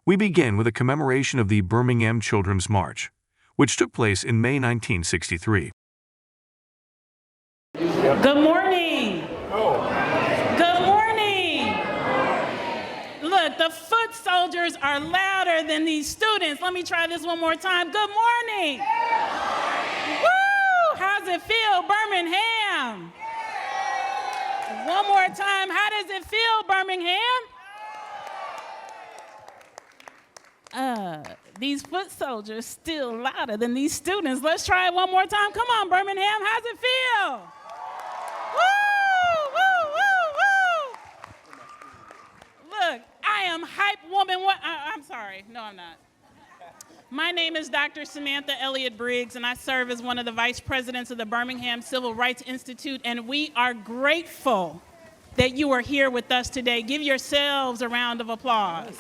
We begin with a commemoration of the Birmingham Children's March, which took place in May 1963. Good morning. Good morning. Look, the foot soldiers are louder than these students. Let me try this one more time. Good morning. Woo! How's it feel, Birmingham? One more time. How does it feel, Birmingham? These foot soldiers still louder than these students. Let's try it one more time. Come on, Birmingham. How's it feel? Woo, woo, woo, woo. Look, I am hype woman. I'm sorry. No, I'm not. My name is Dr. Samantha Elliott Briggs, and I serve as one of the vice presidents of the Birmingham Civil Rights Institute, and we are grateful that you are here with us today. Give yourselves a round of applause.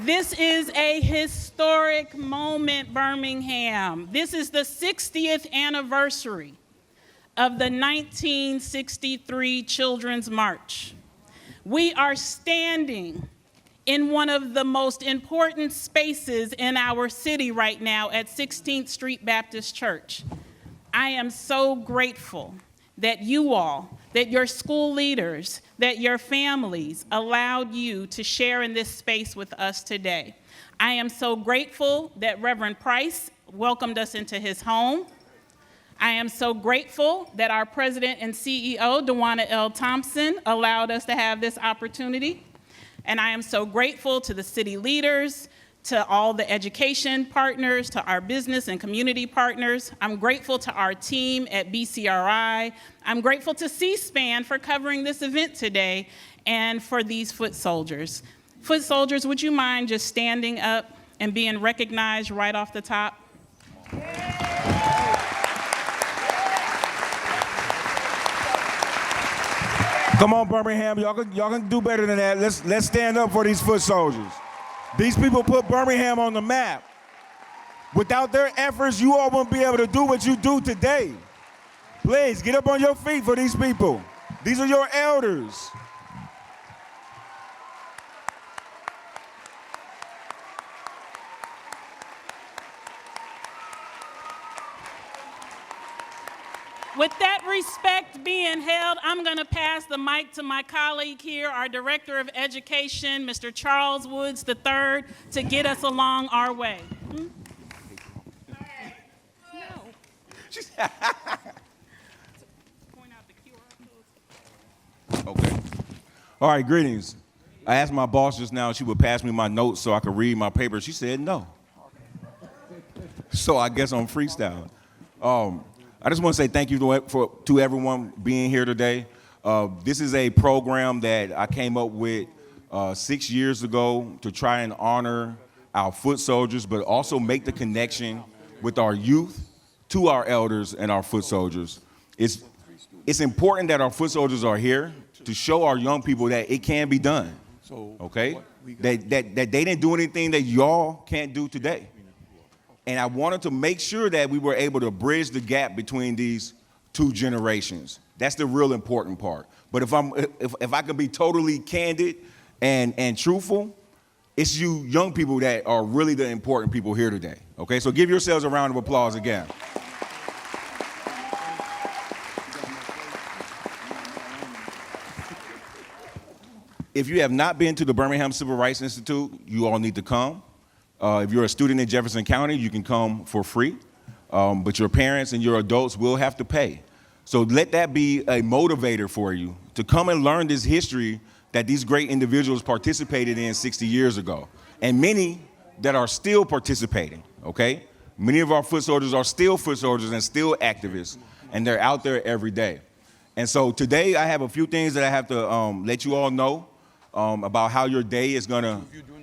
This is a historic moment, Birmingham. This is the 60th anniversary of the 1963 Children's March. We are standing in one of the most important spaces in our city right now at 16th Street Baptist Church. I am so grateful that you all, that your school leaders, that your families allowed you to share in this space with us today. I am so grateful that Reverend Price welcomed us into his home. I am so grateful that our president and CEO, DeWanna L. Thompson, allowed us to have this opportunity. And I am so grateful to the city leaders, to all the education partners, to our business and community partners. I'm grateful to our team at BCRI. I'm grateful to C-SPAN for covering this event today and for these foot soldiers. Foot soldiers, would you mind just standing up and being recognized right off the top? Come on, Birmingham, y'all can do better than that. Let's stand up for these foot soldiers. These people put Birmingham on the map. Without their efforts, you all won't be able to do what you do today. Please, get up on your feet for these people. These are your elders. With that respect being held, I'm going to pass the mic to my colleague here, our Director of Education, Mr. Charles Woods III, to get us along our way. No. Point out the QR codes. Okay. All right, greetings. I asked my boss just now if she would pass me my notes so I could read my paper. She said no. So I guess I'm freestyling. I just want to say thank you to everyone being here today. This is a program that I came up with 6 years ago to try and honor our foot soldiers, but also make the connection with our youth to our elders and our foot soldiers. It's important that our foot soldiers are here to show our young people that it can be done, okay? That they didn't do anything that y'all can't do today. And I wanted to make sure that we were able to bridge the gap between these two generations. That's the real important part. But if I can be totally candid and truthful, it's you young people that are really the important people here today. Okay, so give yourselves a round of applause again. If you have not been to the Birmingham Civil Rights Institute, you all need to come. If you're a student in Jefferson County, you can come for free, but your parents and your adults will have to pay. So let that be a motivator for you to come and learn this history that these great individuals participated in 60 years ago, and many that are still participating, okay? Many of our foot soldiers are still foot soldiers and still activists, and they're out there every day. And so today I have a few things that I have to let you all know about how your day is gonna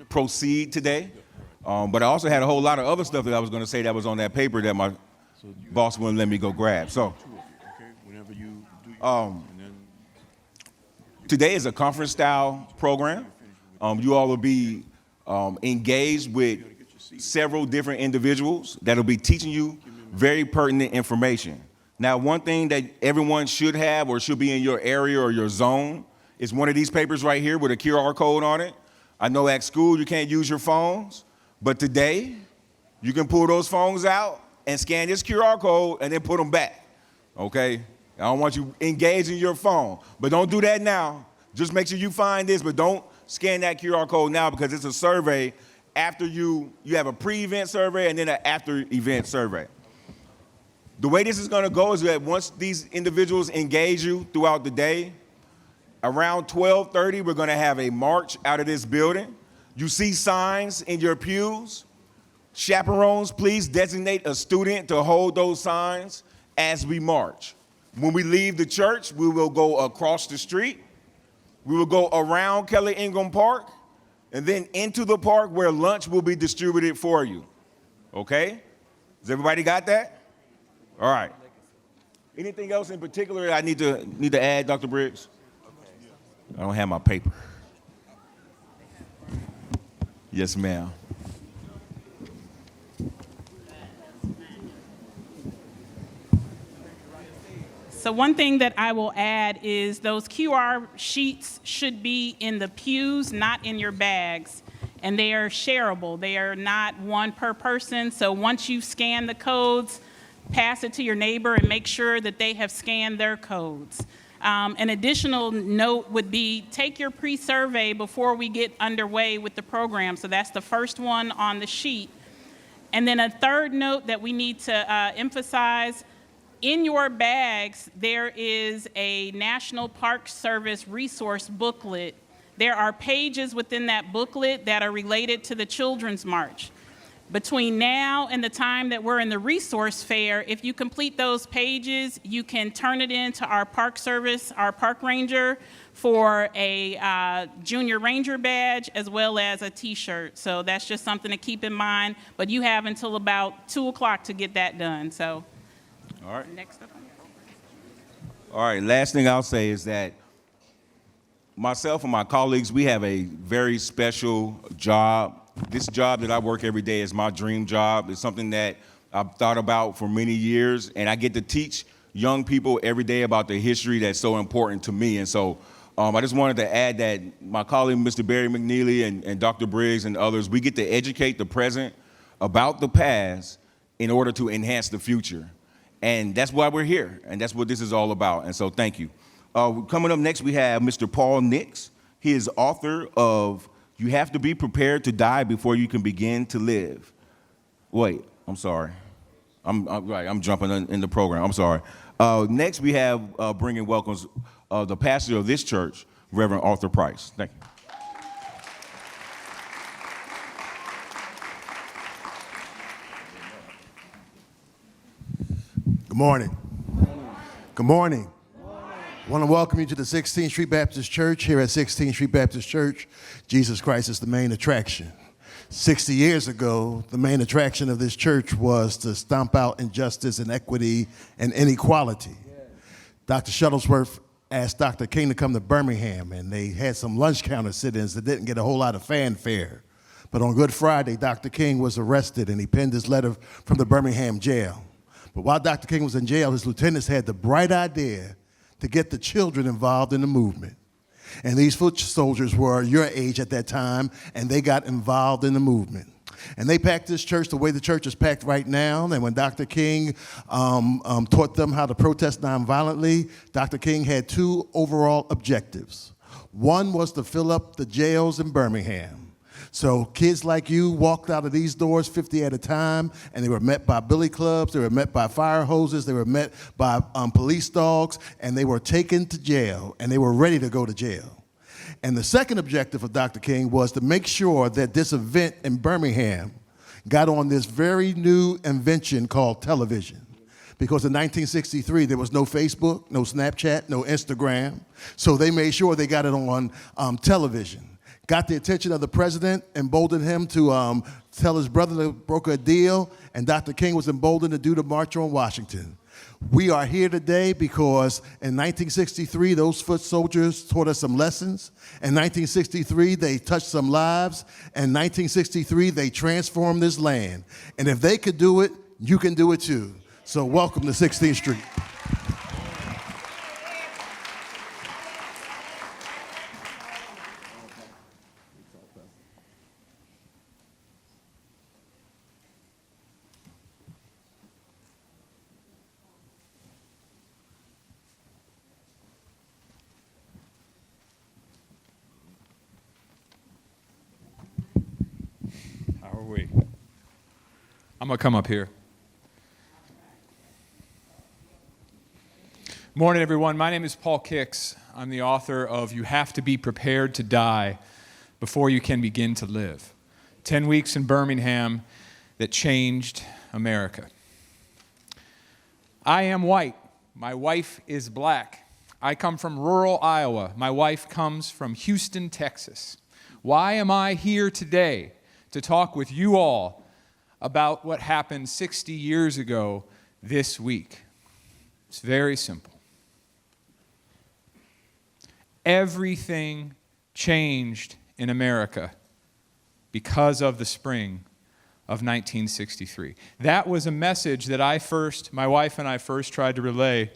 proceed today. But I also had a whole lot of other stuff that I was going to say that was on that paper that my boss wouldn't let me go grab. So today is a conference-style program. You all will be engaged with several different individuals that will be teaching you very pertinent information. Now, one thing that everyone should have or should be in your area or your zone It's one of these papers right here with a QR code on it. I know at school you can't use your phones, but today you can pull those phones out and scan this QR code and then put them back, okay? I don't want you engaging your phone, but don't do that now. Just make sure you find this, but don't scan that QR code now because it's a survey after you have a pre-event survey and then an after-event survey. The way this is gonna go is that once these individuals engage you throughout the day, around 12:30, we're gonna have a march out of this building. You see signs in your pews. Chaperones, please designate a student to hold those signs as we march. When we leave the church, we will go across the street. We will go around Kelly Ingram Park and then into the park where lunch will be distributed for you. Okay? Has everybody got that? All right. Anything else in particular I need to add, Dr. Briggs? I don't have my paper. Yes, ma'am. So one thing that I will add is those QR sheets should be in the pews, not in your bags. And they are shareable. They are not one per person. So once you scan the codes, pass it to your neighbor and make sure that they have scanned their codes. An additional note would be take your pre-survey before we get underway with the program. So that's the first one on the sheet. And then a third note that we need to emphasize, in your bags, there is a National Park Service resource booklet. There are pages within that booklet that are related to the Children's March. Between now and the time that we're in the resource fair, if you complete those pages, you can turn it in to our Park Service, our park ranger, for a junior ranger badge as well as a t-shirt. So that's just something to keep in mind. But you have until about 2 o'clock to get that done. So. All right. Next up. All right, last thing I'll say is that myself and my colleagues, we have a very special job. This job that I work every day is my dream job. It's something that I've thought about for many years, and I get to teach young people every day about the history that's so important to me. And so I just wanted to add that my colleague, Mr. Barry McNeely and Dr. Briggs and others, we get to educate the present about the past in order to enhance the future. And that's why we're here, and that's what this is all about. And so thank you. Coming up next, we have Mr. Paul Nix. He is author of You Have to Be Prepared to Die Before You Can Begin to Live. Wait, I'm sorry. I'm jumping in the program. I'm sorry. Next, we have bringing welcomes the pastor of this church, Reverend Arthur Price. Thank you. Good morning. Good morning. I want to welcome you to the 16th Street Baptist Church. Here at 16th Street Baptist Church, Jesus Christ is the main attraction. 60 years ago, the main attraction of this church was to stomp out injustice and equity and inequality. Dr. Shuttlesworth asked Dr. King to come to Birmingham, and they had some lunch counter sit-ins that didn't get a whole lot of fanfare. But on Good Friday, Dr. King was arrested, and he penned his letter from the Birmingham jail. But while Dr. King was in jail, his lieutenants had the bright idea to get the children involved in the movement. And these foot soldiers were your age at that time, and they got involved in the movement. And they packed this church the way the church is packed right now. And when Dr. King taught them how to protest nonviolently, Dr. King had two overall objectives. One was to fill up the jails in Birmingham. So kids like you walked out of these doors 50 at a time, and they were met by billy clubs, they were met by fire hoses, they were met by police dogs, and they were taken to jail, and they were ready to go to jail. And the second objective of Dr. King was to make sure that this event in Birmingham got on this very new invention called television. Because in 1963, there was no Facebook, no Snapchat, no Instagram, so they made sure they got it on television. Got the attention of the president, emboldened him to tell his brother to broker a deal, and Dr. King was emboldened to do the March on Washington. We are here today because in 1963, those foot soldiers taught us some lessons. In 1963, they touched some lives. In 1963, they transformed this land. And if they could do it, you can do it too. So welcome to 16th Street. are we? I'm going to come up here. Morning, everyone. My name is Paul Kicks. I'm the author of You Have to Be Prepared to Die Before You Can Begin to Live. 10 weeks in Birmingham that changed America. I am white. My wife is black. I come from rural Iowa. My wife comes from Houston, Texas. Why am I here today to talk with you all about what happened 60 years ago this week? It's very simple. Everything changed in America because of the spring of 1963. That was a message that my wife and I first tried to relay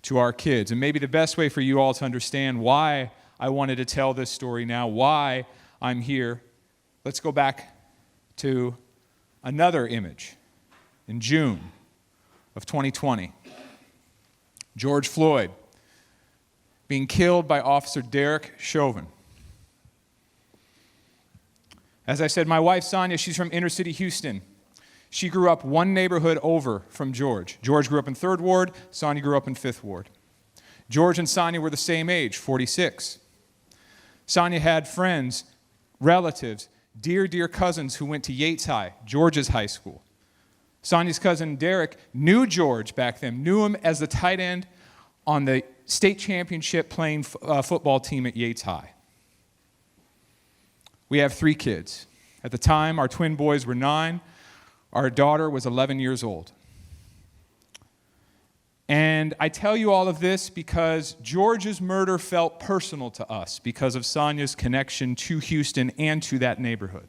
to our kids. And maybe the best way for you all to understand why I wanted to tell this story now, why I'm here, let's go back to another image in June of 2020. George Floyd being killed by Officer Derek Chauvin. As I said, my wife, Sonia, she's from inner city Houston. She grew up one neighborhood over from George. George grew up in 3rd Ward, Sonia grew up in 5th Ward. George and Sonia were the same age, 46. Sonia had friends, relatives, dear cousins who went to Yates High, George's high school. Sonia's cousin Derek knew George back then, knew him as the tight end on the state championship playing football team at Yates High. We have 3 kids. At the time, our twin boys were 9. Our daughter was 11 years old. And I tell you all of this because George's murder felt personal to us because of Sonia's connection to Houston and to that neighborhood.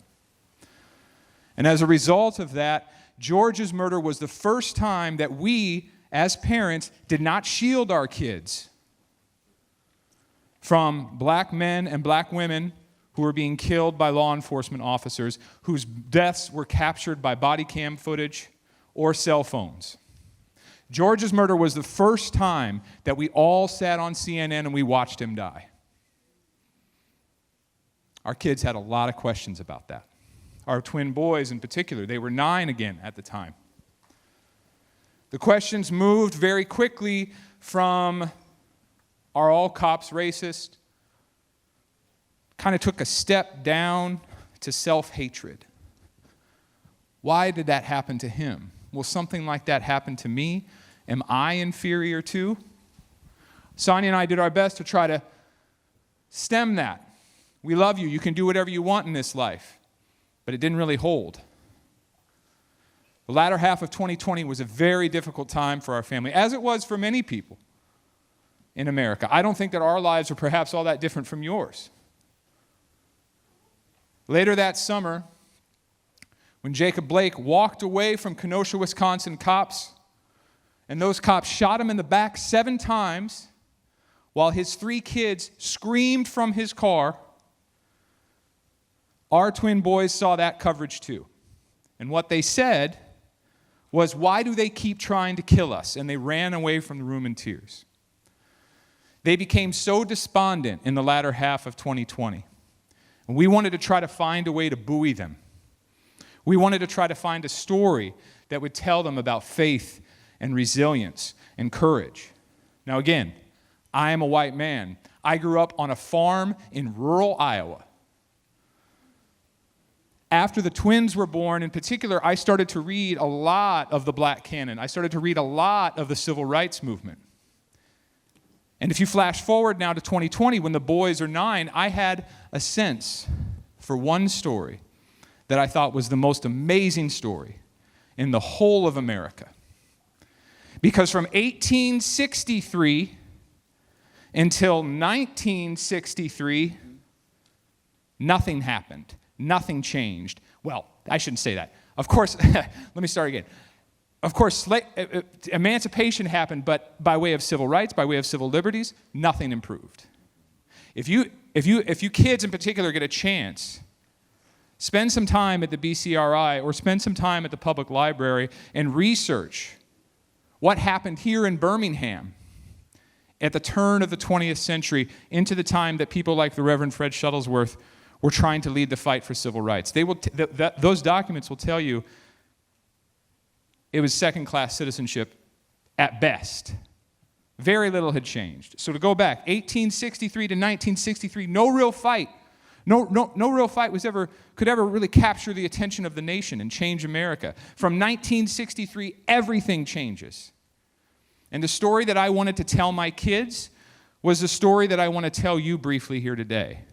And as a result of that, George's murder was the first time that we, as parents, did not shield our kids from black men and black women who were being killed by law enforcement officers whose deaths were captured by body cam footage or cell phones. George's murder was the first time that we all sat on CNN and we watched him die. Our kids had a lot of questions about that. Our twin boys in particular, they were 9 again at the time. The questions moved very quickly from, are all cops racist? Kind of took a step down to self-hatred. Why did that happen to him? Will something like that happen to me? Am I inferior too? Sonia and I did our best to try to stem that. We love you. You can do whatever you want in this life. But it didn't really hold. The latter half of 2020 was a very difficult time for our family, as it was for many people in America. I don't think that our lives are perhaps all that different from yours. Later that summer, when Jacob Blake walked away from Kenosha, Wisconsin cops, and those cops shot him in the back 7 times while his 3 kids screamed from his car, our twin boys saw that coverage too. And what they said was, why do they keep trying to kill us? And they ran away from the room in tears. They became so despondent in the latter half of 2020. And we wanted to try to find a way to buoy them. We wanted to try to find a story that would tell them about faith and resilience and courage. Now again, I am a white man. I grew up on a farm in rural Iowa. After the twins were born, in particular, I started to read a lot of the Black canon. I started to read a lot of the civil rights movement. And if you flash forward now to 2020, when the boys are 9, I had a sense for one story that I thought was the most amazing story in the whole of America. Because from 1863 until 1963, nothing happened. Nothing changed. Well, I shouldn't say that. Of course, let me start again. Of course, emancipation happened, but by way of civil rights, by way of civil liberties, nothing improved. If you kids in particular get a chance, spend some time at the BCRI or spend some time at the public library and research what happened here in Birmingham at the turn of the 20th century into the time that people like the Reverend Fred Shuttlesworth were trying to lead the fight for civil rights. Those documents will tell you it was second-class citizenship at best. Very little had changed. So to go back, 1863 to 1963, no real fight. No real fight could ever really capture the attention of the nation and change America. From 1963, everything changes. And the story that I wanted to tell my kids was the story that I want to tell you briefly here today.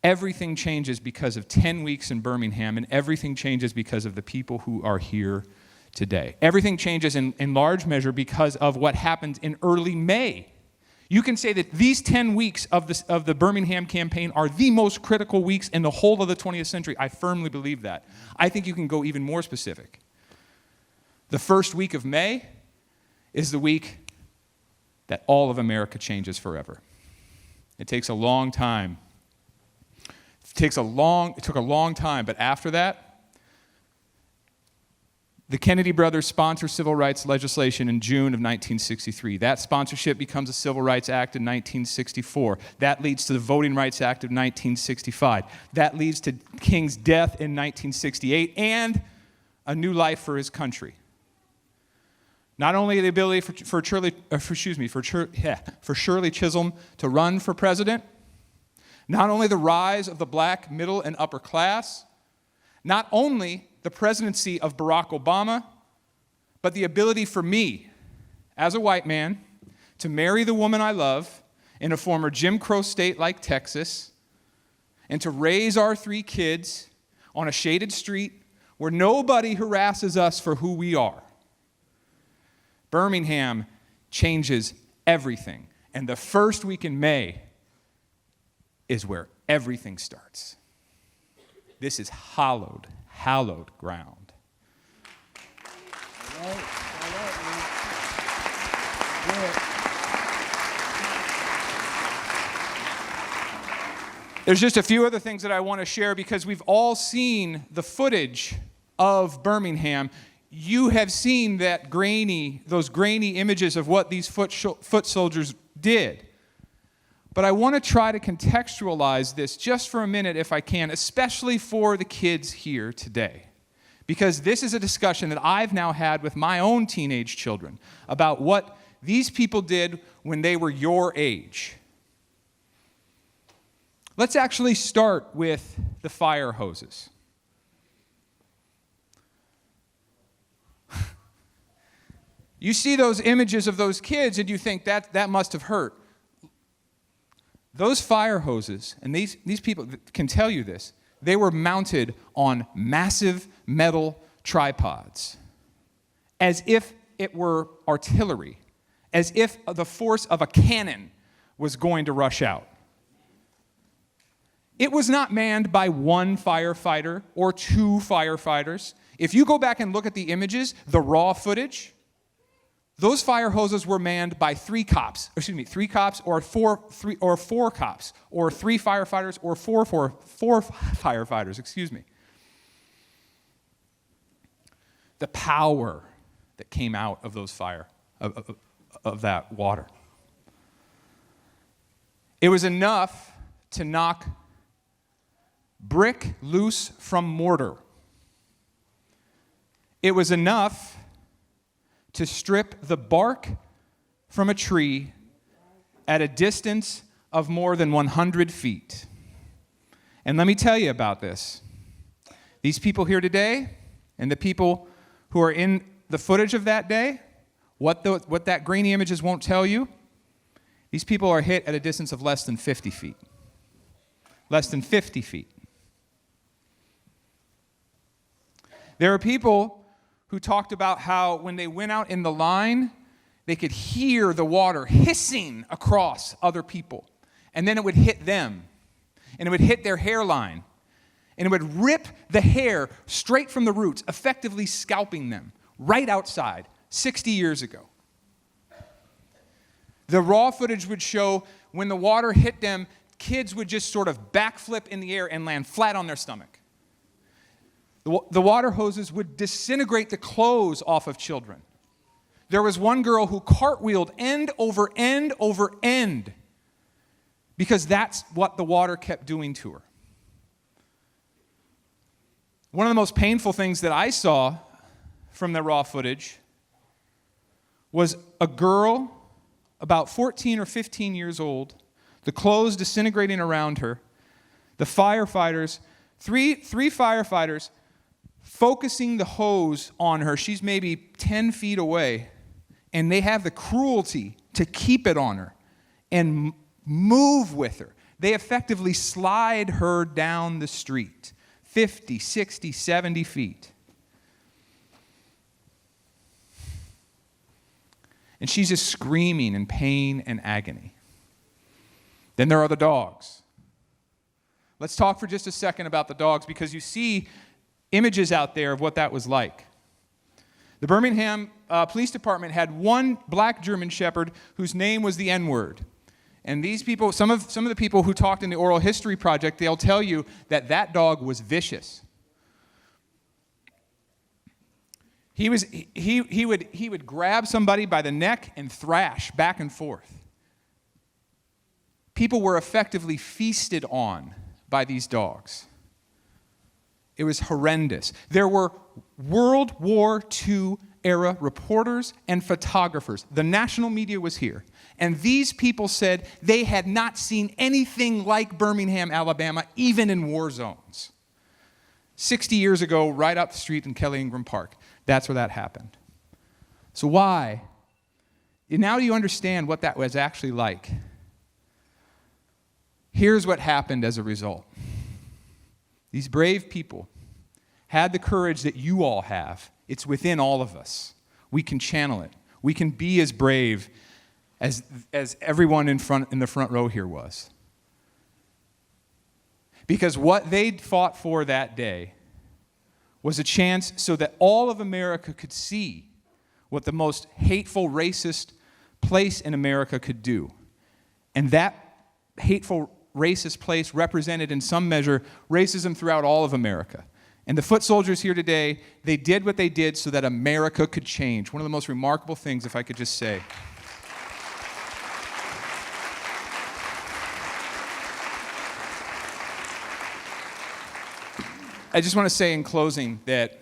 Everything changes because of 10 weeks in Birmingham, and everything changes because of the people who are here today. Everything changes in large measure because of what happened in early May. You can say that these 10 weeks of the Birmingham campaign are the most critical weeks in the whole of the 20th century. I firmly believe that. I think you can go even more specific. The first week of May is the week that all of America changes forever. It takes a long time. It took a long time, but after that, the Kennedy brothers sponsor civil rights legislation in June of 1963. That sponsorship becomes a Civil Rights Act in 1964. That leads to the Voting Rights Act of 1965. That leads to King's death in 1968 and a new life for his country. Not only the ability for Shirley Chisholm to run for president, not only the rise of the black middle and upper class, not only the presidency of Barack Obama, but the ability for me, as a white man, to marry the woman I love in a former Jim Crow state like Texas, and to raise our 3 kids on a shaded street where nobody harasses us for who we are. Birmingham changes everything, and the first week in May is where everything starts. This is hallowed ground. There's just a few other things that I want to share because we've all seen the footage of Birmingham. You have seen those grainy images of what these foot soldiers did. But I want to try to contextualize this just for a minute if I can, especially for the kids here today. Because this is a discussion that I've now had with my own teenage children about what these people did when they were your age. Let's actually start with the fire hoses. You see those images of those kids and you think that must have hurt. Those fire hoses, and these people can tell you this, they were mounted on massive metal tripods, as if it were artillery, as if the force of a cannon was going to rush out. It was not manned by 1 firefighter or 2 firefighters. If you go back and look at the images, the raw footage, those fire hoses were manned by 3 cops or 4 cops, or 3 firefighters or 4 firefighters, The power that came out of those of that water. It was enough to knock brick loose from mortar. It was enough to strip the bark from a tree at a distance of more than 100 feet. And let me tell you about this. These people here today, and the people who are in the footage of that day, what that grainy images won't tell you, these people are hit at a distance of less than 50 feet. Less than 50 feet. There are people who talked about how when they went out in the line, they could hear the water hissing across other people. And then it would hit them. And it would hit their hairline. And it would rip the hair straight from the roots, effectively scalping them right outside 60 years ago. The raw footage would show when the water hit them, kids would just sort of backflip in the air and land flat on their stomach. The water hoses would disintegrate the clothes off of children. There was one girl who cartwheeled end over end over end because that's what the water kept doing to her. One of the most painful things that I saw from the raw footage was a girl about 14 or 15 years old, the clothes disintegrating around her, the firefighters, three firefighters focusing the hose on her. She's maybe 10 feet away, and they have the cruelty to keep it on her and move with her. They effectively slide her down the street, 50, 60, 70 feet. And she's just screaming in pain and agony. Then there are the dogs. Let's talk for just a second about the dogs, because you see images out there of what that was like. The Birmingham Police Department had one black German Shepherd whose name was the N-word. And these people, some of the people who talked in the Oral History Project, they'll tell you that that dog was vicious. He would grab somebody by the neck and thrash back and forth. People were effectively feasted on by these dogs. It was horrendous. There were World War II era reporters and photographers. The national media was here. And these people said they had not seen anything like Birmingham, Alabama, even in war zones. 60 years ago, right up the street in Kelly Ingram Park. That's where that happened. So why? Now do you understand what that was actually like? Here's what happened as a result. These brave people had the courage that you all have. It's within all of us. We can channel it. We can be as brave as everyone in the front row here was. Because what they fought for that day was a chance so that all of America could see what the most hateful, racist place in America could do. And that hateful, racist place represented in some measure racism throughout all of America. And the foot soldiers here today, they did what they did so that America could change. One of the most remarkable things, if I could just say. I just want to say in closing that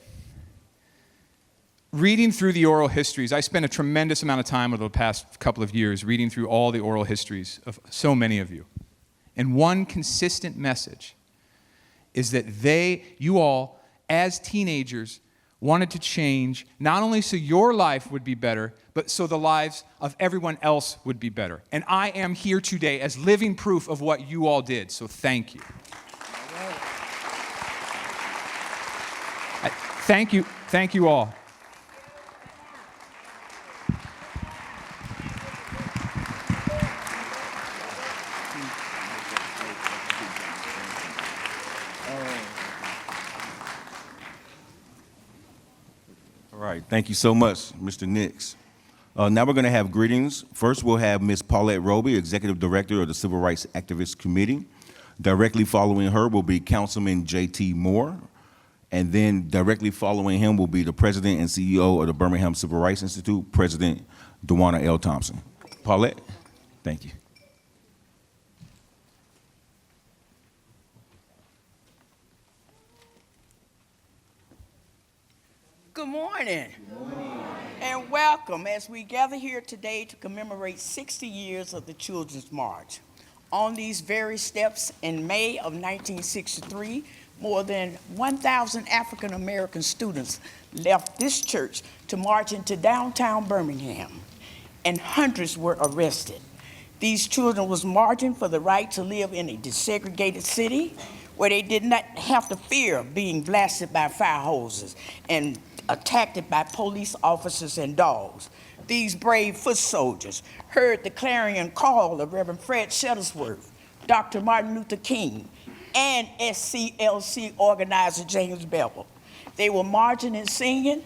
reading through the oral histories, I spent a tremendous amount of time over the past couple of years reading through all the oral histories of so many of you. And one consistent message is that you all, as teenagers, wanted to change, not only so your life would be better, but so the lives of everyone else would be better. And I am here today as living proof of what you all did, so thank you. Thank you all. All right, thank you so much, Mr. Nix. Now we're going to have greetings. First, we'll have Ms. Paulette Roby, Executive Director of the Civil Rights Activist Committee. Directly following her will be Councilman J.T. Moore. And then directly following him will be the President and CEO of the Birmingham Civil Rights Institute, President Dewana L. Thompson. Paulette, thank you. Good morning. And welcome as we gather here today to commemorate 60 years of the Children's March. On these very steps in May of 1963, more than 1,000 African American students left this church to march into downtown Birmingham, and hundreds were arrested. These children was marching for the right to live in a desegregated city where they did not have to fear being blasted by fire hoses and attacked by police officers and dogs. These brave foot soldiers heard the clarion call of Reverend Fred Shuttlesworth, Dr. Martin Luther King, and SCLC organizer James Bevel. They were marching and singing,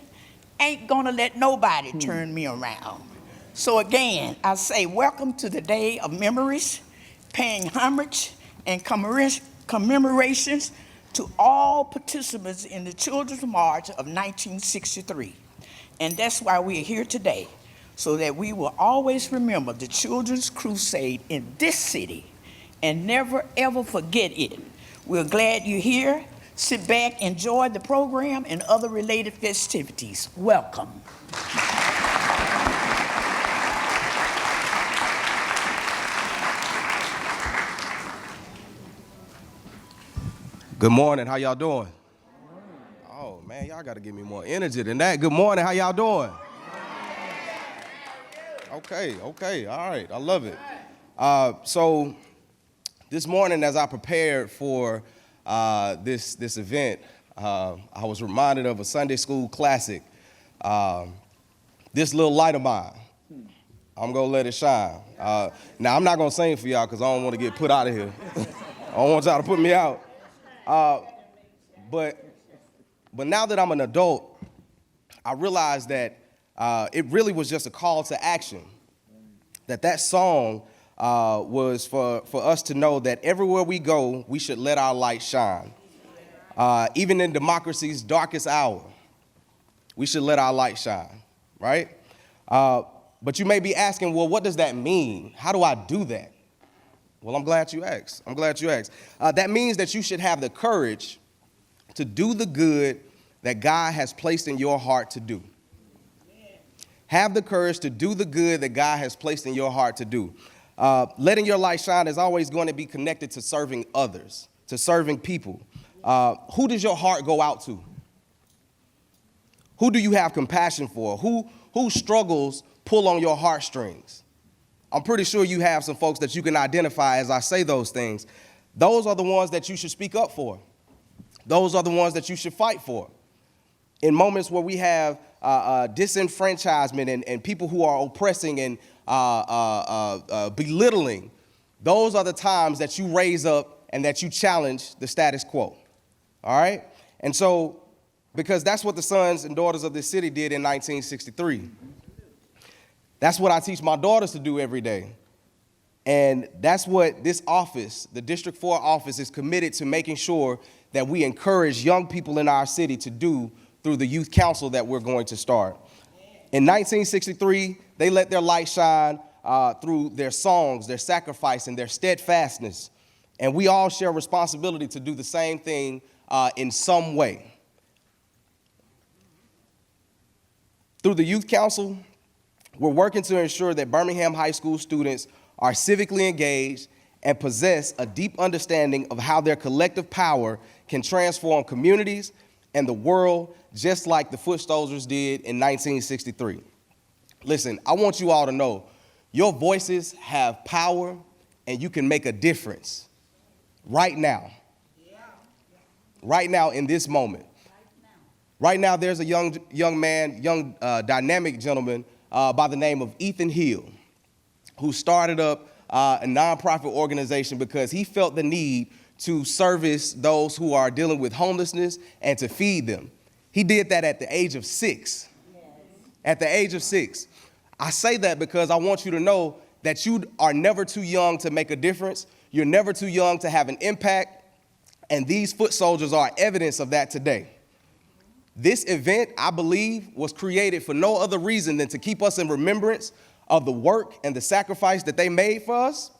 "Ain't gonna let nobody turn me around." So again, I say welcome to the day of memories, paying homage and commemorations to all participants in the Children's March of 1963. And that's why we are here today, so that we will always remember the Children's Crusade in this city and never ever forget it. We're glad you're here. Sit back, enjoy the program and other related festivities. Welcome. Good morning, how y'all doing? Oh man, y'all gotta give me more energy than that. Good morning, how y'all doing? Okay, all right, I love it. So this morning as I prepared for this event, I was reminded of a Sunday school classic, This Little Light of Mine. I'm gonna let it shine. Now I'm not gonna sing for y'all because I don't wanna get put out of here. I don't want y'all to put me out. But now that I'm an adult, I realized that it really was just a call to action. That song was for us to know that everywhere we go, we should let our light shine. Even in democracy's darkest hour, we should let our light shine, right? But you may be asking, well, what does that mean? How do I do that? Well, I'm glad you asked. That means that you should have the courage to do the good that God has placed in your heart to do. Have the courage to do the good that God has placed in your heart to do. Letting your light shine is always going to be connected to serving others, to serving people. Who does your heart go out to? Who do you have compassion for? Who struggles pull on your heartstrings? I'm pretty sure you have some folks that you can identify as I say those things. Those are the ones that you should speak up for. Those are the ones that you should fight for. In moments where we have disenfranchisement and people who are oppressing and belittling, those are the times that you raise up and that you challenge the status quo. All right? And so, because that's what the sons and daughters of this city did in 1963. That's what I teach my daughters to do every day. And that's what this office, the District 4 office, is committed to making sure that we encourage young people in our city to do through the youth council that we're going to start. In 1963, they let their light shine through their songs, their sacrifice, and their steadfastness. And we all share responsibility to do the same thing in some way. Through the youth council, we're working to ensure that Birmingham High School students are civically engaged and possess a deep understanding of how their collective power can transform communities and the world, just like the foot soldiers did in 1963. Listen, I want you all to know your voices have power and you can make a difference right now. Right now in this moment. Right now there's a young dynamic gentleman by the name of Ethan Hill, who started up a nonprofit organization because he felt the need to service those who are dealing with homelessness and to feed them. He did that at the age of 6. At the age of 6. I say that because I want you to know that you are never too young to make a difference. You're never too young to have an impact. And these foot soldiers are evidence of that today. This event, I believe, was created for no other reason than to keep us in remembrance of the work and the sacrifice that they made for us,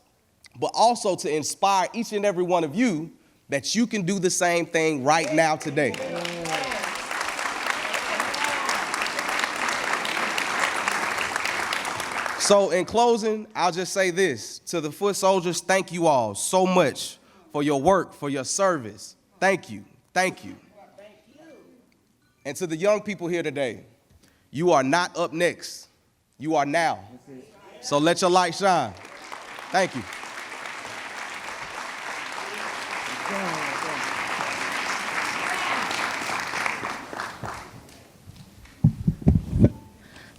but also to inspire each and every one of you that you can do the same thing right now today. So in closing, I'll just say this to the foot soldiers: thank you all so much for your work, for your service. Thank you. Thank you. And to the young people here today, you are not up next. You are now. So let your light shine. Thank you.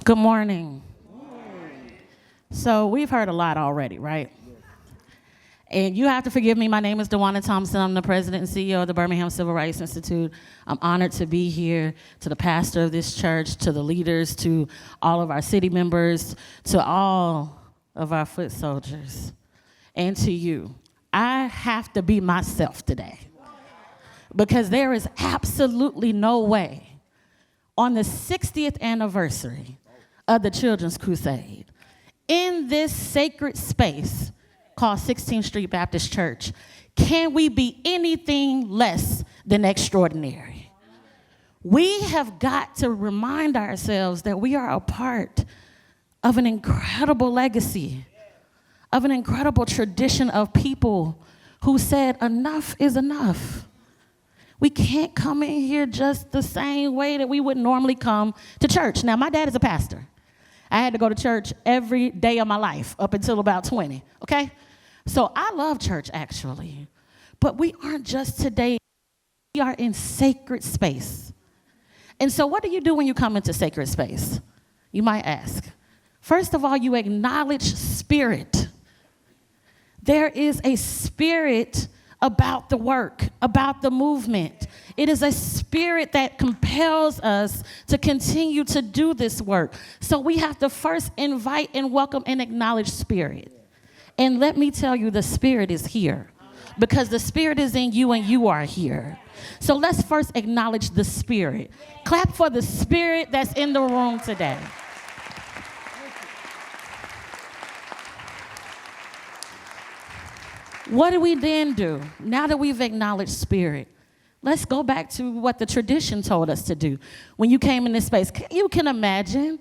Good morning. So we've heard a lot already, right? And you have to forgive me. My name is DeWanda Thompson. I'm the president and CEO of the Birmingham Civil Rights Institute. I'm honored to be here, to the pastor of this church, to the leaders, to all of our city members, to all of our foot soldiers, and to you. I have to be myself today because there is absolutely no way on the 60th anniversary of the Children's Crusade, in this sacred space, called 16th Street Baptist Church. Can we be anything less than extraordinary? We have got to remind ourselves that we are a part of an incredible legacy, of an incredible tradition of people who said enough is enough. We can't come in here just the same way that we would normally come to church. Now, my dad is a pastor. I had to go to church every day of my life up until about 20, okay? So I love church, actually. But we aren't just today. We are in sacred space. And so what do you do when you come into sacred space? You might ask. First of all, you acknowledge spirit. There is a spirit about the work, about the movement. It is a spirit that compels us to continue to do this work. So we have to first invite and welcome and acknowledge spirit. And let me tell you, the spirit is here because the spirit is in you and you are here. So let's first acknowledge the spirit. Clap for the spirit that's in the room today. What do we then do? Now that we've acknowledged spirit, let's go back to what the tradition told us to do. When you came in this space, you can imagine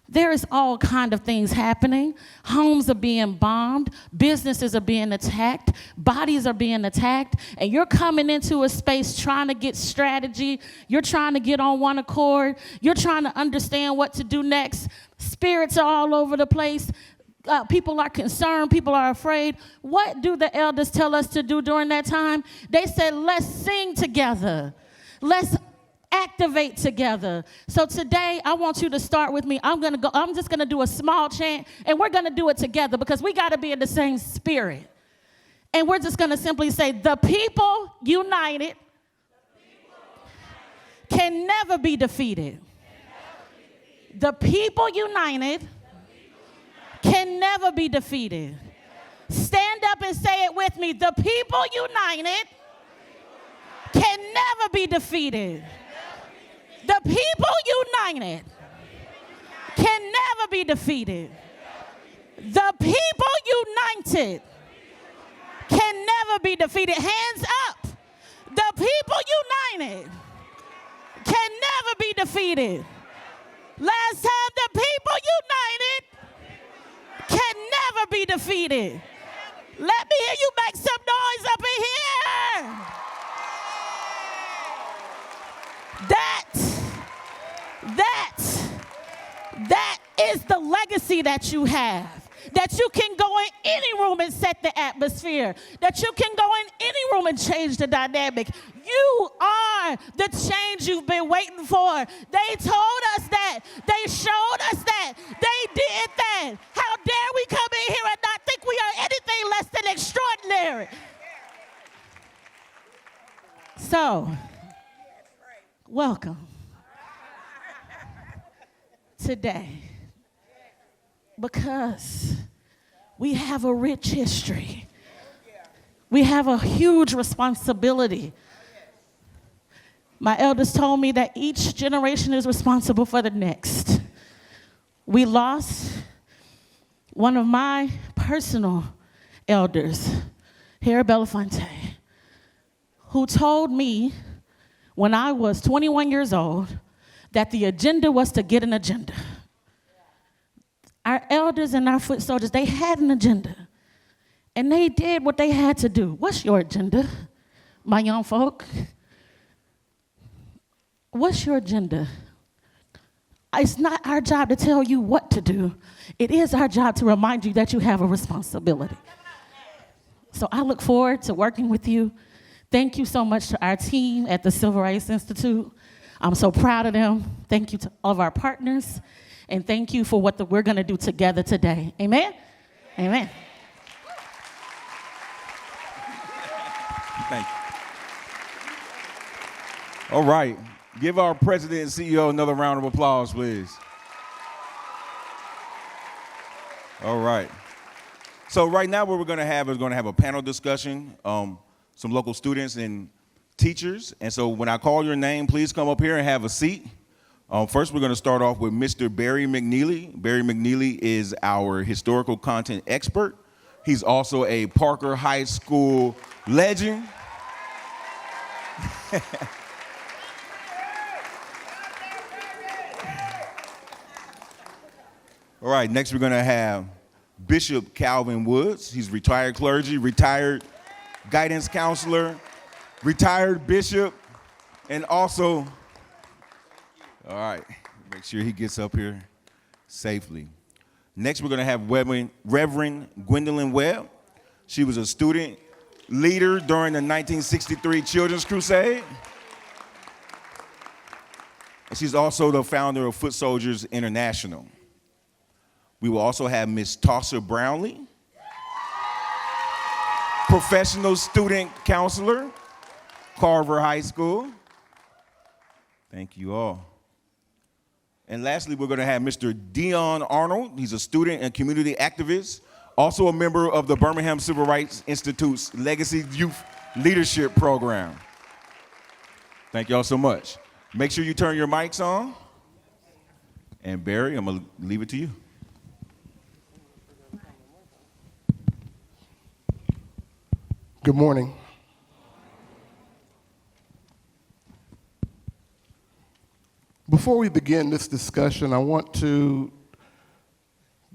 there is all kind of things happening. Homes are being bombed, businesses are being attacked, bodies are being attacked, and you're coming into a space trying to get strategy. You're trying to get on one accord. You're trying to understand what to do next. Spirits are all over the place. People are concerned. People are afraid. What do the elders tell us to do during that time? They said, let's sing together. Let's activate together. So today, I want you to start with me. I'm just going to do a small chant, and we're going to do it together because we got to be in the same spirit. And we're just going to simply say, the people united can never be defeated. The people united can never be defeated. Stand up and say it with me. The people united can never be defeated. The people united can never be defeated. The people united can never be defeated. Hands up. The people united can never be defeated. Last time, the people united can never be defeated. Let me hear you make some noise up in here. That is the legacy that you have. That you can go in any room and set the atmosphere. That you can go in any room and change the dynamic. You are the change you've been waiting for. They told us that. They showed us that. They did that. How dare we come in here and not think we are anything less than extraordinary? So, welcome today. Because we have a rich history. We have a huge responsibility. My elders told me that each generation is responsible for the next. We lost one of my personal elders, Harry Belafonte, who told me when I was 21 years old that the agenda was to get an agenda. Our elders and our foot soldiers, they had an agenda. And they did what they had to do. What's your agenda, my young folk? What's your agenda? It's not our job to tell you what to do. It is our job to remind you that you have a responsibility. So I look forward to working with you. Thank you so much to our team at the Civil Rights Institute. I'm so proud of them. Thank you to all of our partners. And thank you for what we're going to do together today. Amen? Amen. Thank you. All right. Give our president and CEO another round of applause, please. All right. So right now what we're going to have is a panel discussion, some local students and teachers. And so when I call your name, please come up here and have a seat. First, we're going to start off with Mr. Barry McNeely. Barry McNeely is our historical content expert. He's also a Parker High School legend. All right, next we're gonna have Bishop Calvin Woods. He's retired clergy, retired guidance counselor, retired bishop, and also, all right, make sure he gets up here safely. Next, we're gonna have Reverend Gwendolyn Webb. She was a student leader during the 1963 Children's Crusade. And she's also the founder of Foot Soldiers International. We will also have Miss Tosser Brownlee, professional student counselor, Carver High School. Thank you all. And lastly, we're going to have Mr. Dion Arnold. He's a student and community activist, also a member of the Birmingham Civil Rights Institute's Legacy Youth Leadership Program. Thank y'all so much. Make sure you turn your mics on. And Barry, I'm going to leave it to you. Good morning. Before we begin this discussion, I want to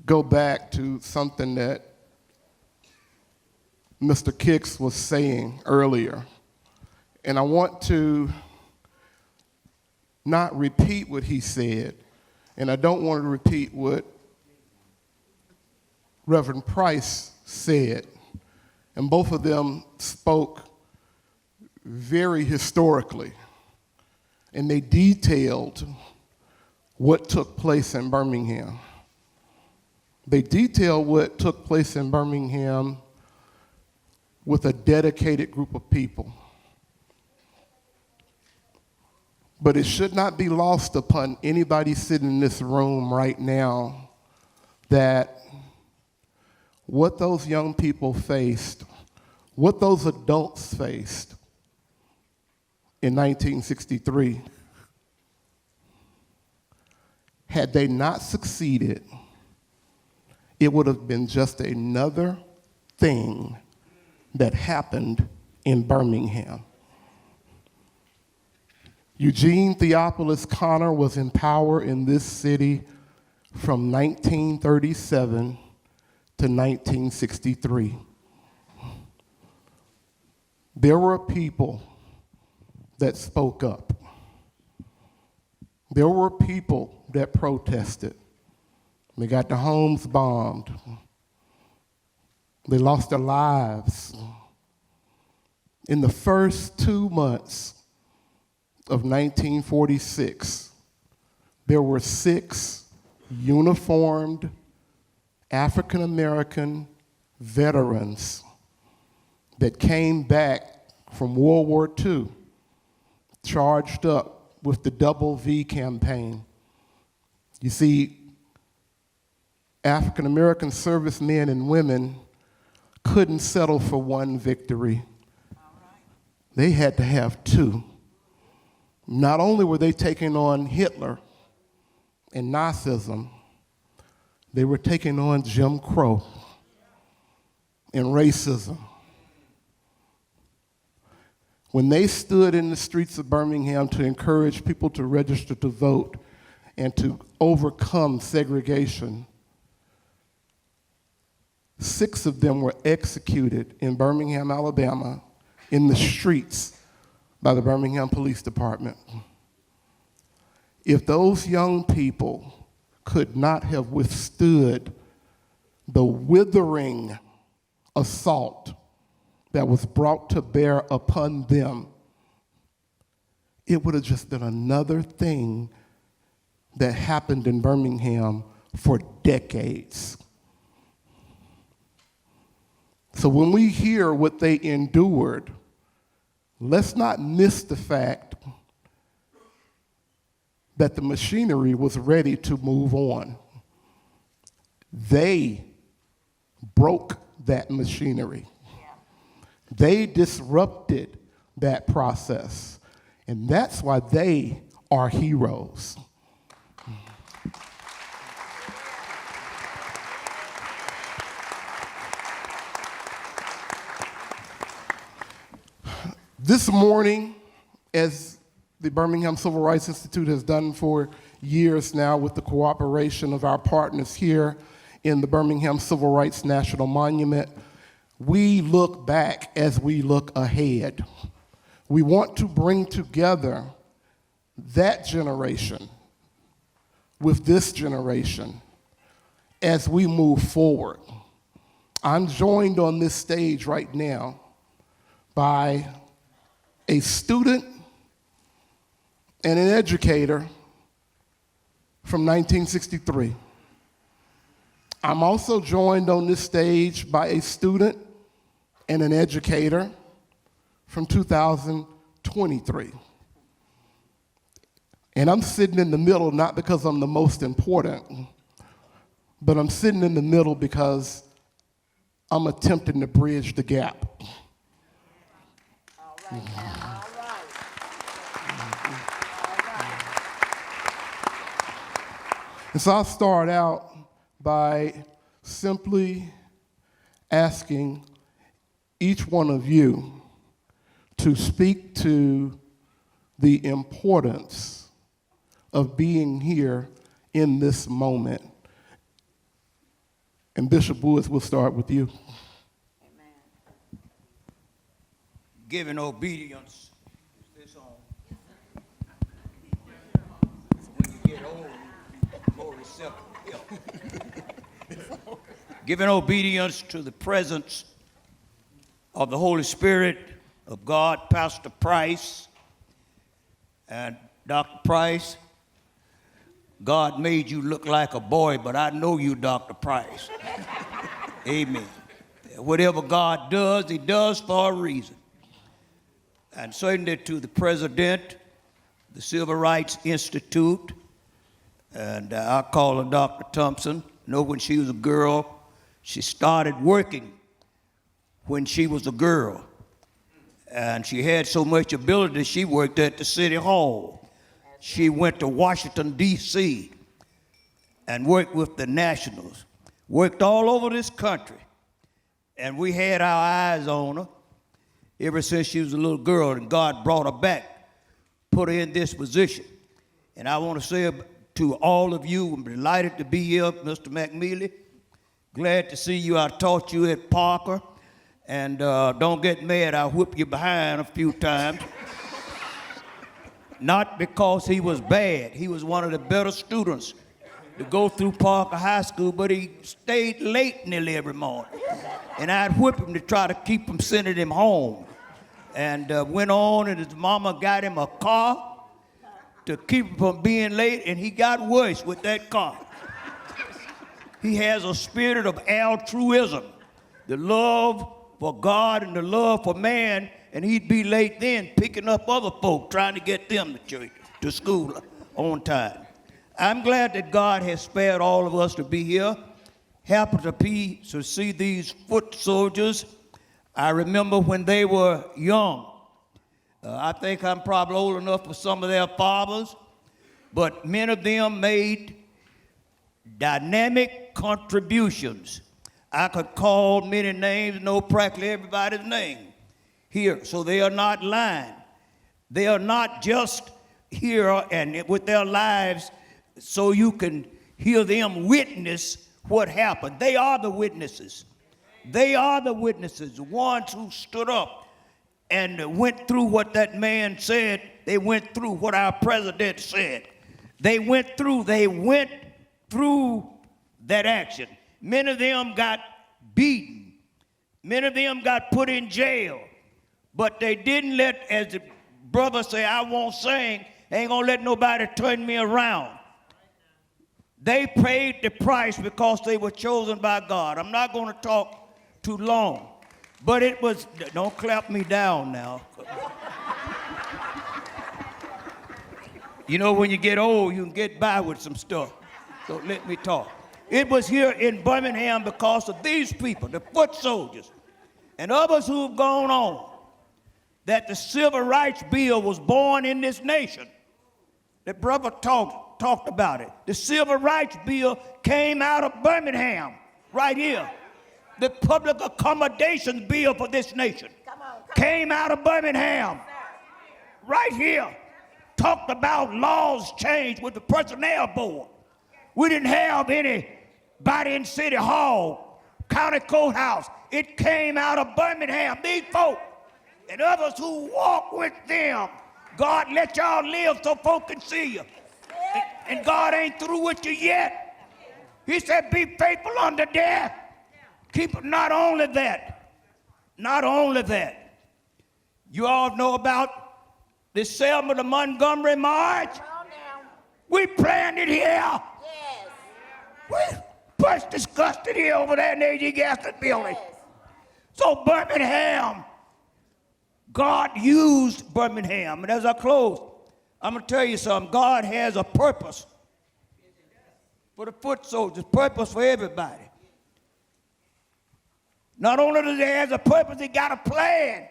go back to something that Mr. Kicks was saying earlier. And I want to not repeat what he said, and I don't want to repeat what Reverend Price said. And both of them spoke very historically, and they detailed what took place in Birmingham. They detailed what took place in Birmingham with a dedicated group of people. But it should not be lost upon anybody sitting in this room right now that what those young people faced, what those adults faced in 1963, had they not succeeded, it would have been just another thing that happened in Birmingham. Eugene Theophilus Connor was in power in this city from 1937 to 1963. There were people that spoke up. There were people that protested. They got their homes bombed. They lost their lives. In the first 2 months of 1946, there were 6 uniformed African American veterans that came back from World War II, charged up with the Double V campaign. You see, African American servicemen and women couldn't settle for one victory. They had to have 2. Not only were they taking on Hitler and Nazism, they were taking on Jim Crow and racism. When they stood in the streets of Birmingham to encourage people to register to vote and to overcome segregation, 6 of them were executed in Birmingham, Alabama, in the streets by the Birmingham Police Department. If those young people could not have withstood the withering assault that was brought to bear upon them, it would have just been another thing that happened in Birmingham for decades. So when we hear what they endured, let's not miss the fact that the machinery was ready to move on. They broke that machinery. They disrupted that process. And that's why they are heroes. This morning, as the Birmingham Civil Rights Institute has done for years now with the cooperation of our partners here in the Birmingham Civil Rights National Monument, we look back as we look ahead. We want to bring together that generation with this generation as we move forward. I'm joined on this stage right now by a student and an educator from 1963. I'm also joined on this stage by a student and an educator from 2023. And I'm sitting in the middle not because I'm the most important, but I'm sitting in the middle because I'm attempting to bridge the gap. All right. All right. And so I'll start out by simply asking each one of you to speak to the importance of being here in this moment. And Bishop Woods, we'll start with you. Giving obedience. Is this on? When you get old, you're more receptive. Giving obedience to the presence of the Holy Spirit of God, Pastor Price. And Dr. Price, God made you look like a boy, but I know you, Dr. Price. Amen. Whatever God does, he does for a reason. And certainly to the president, the Civil Rights Institute, and I call her Dr. Thompson. You know, when she was a girl, she started working when she was a girl. And she had so much ability, she worked at the City Hall. She went to Washington, D.C., and worked with the Nationals. Worked all over this country. And we had our eyes on her ever since she was a little girl, and God brought her back, put her in this position. And I want to say to all of you, I'm delighted to be here, Mr. McMealy. Glad to see you. I taught you at Parker. And don't get mad, I'll whip you behind a few times. Not because he was bad. He was one of the better students to go through Parker High School, but he stayed late nearly every morning. And I'd whip him to try to keep him, sending him home. And went on, and his mama got him a car to keep him from being late, and he got worse with that car. He has a spirit of altruism, the love for God and the love for man, and he'd be late then picking up other folk, trying to get them to church, to school on time. I'm glad that God has spared all of us to be here. Happy to see these foot soldiers. I remember when they were young. I think I'm probably old enough for some of their fathers, but many of them made dynamic contributions. I could call many names, know practically everybody's name here, so they are not lying. They are not just here and with their lives so you can hear them witness what happened. They are the witnesses. They are the witnesses, the ones who stood up and went through what that man said. They went through what our president said. They went through that action. Many of them got beaten. Many of them got put in jail. But they didn't let, as the brother say, I won't sing, ain't gonna let nobody turn me around. They paid the price because they were chosen by God. I'm not gonna talk too long, but it was, don't clap me down now. You know, when you get old, you can get by with some stuff. So let me talk. It was here in Birmingham because of these people, the foot soldiers, and others who've gone on, that the Civil Rights Bill was born in this nation. The brother talked about it. The Civil Rights Bill came out of Birmingham, right here. The Public Accommodations Bill for this nation. came out of Birmingham. Right here. Talked about laws changed with the personnel board. We didn't have anybody in City Hall, county courthouse. It came out of Birmingham. These folk and others who walk with them. God let y'all live so folk can see you. And God ain't through with you yet. He said, be faithful unto death. Keep not only that. You all know about the Selma to Montgomery March. We planned it here. Yes. We first discussed it here over there in the A.G. Gaston building. Yes. So Birmingham, God used Birmingham. And as I close, I'm going to tell you something. God has a purpose for the foot soldiers, purpose for everybody. Not only does he have a purpose, he got a plan.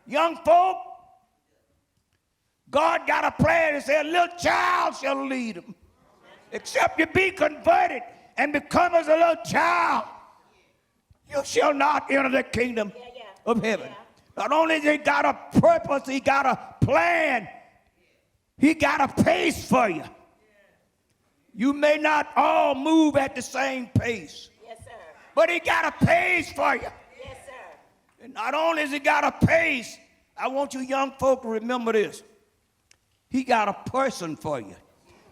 Young folk, God got a plan. He said, a little child shall lead them. Except you be converted and become as a little child, you shall not enter the kingdom of heaven. Not only has he got a purpose, he got a plan. He got a pace for you. You may not all move at the same pace. Yes, sir. But he got a pace for you. Yes, sir. And not only has he got a pace, I want you young folk to remember this. He got a person for you.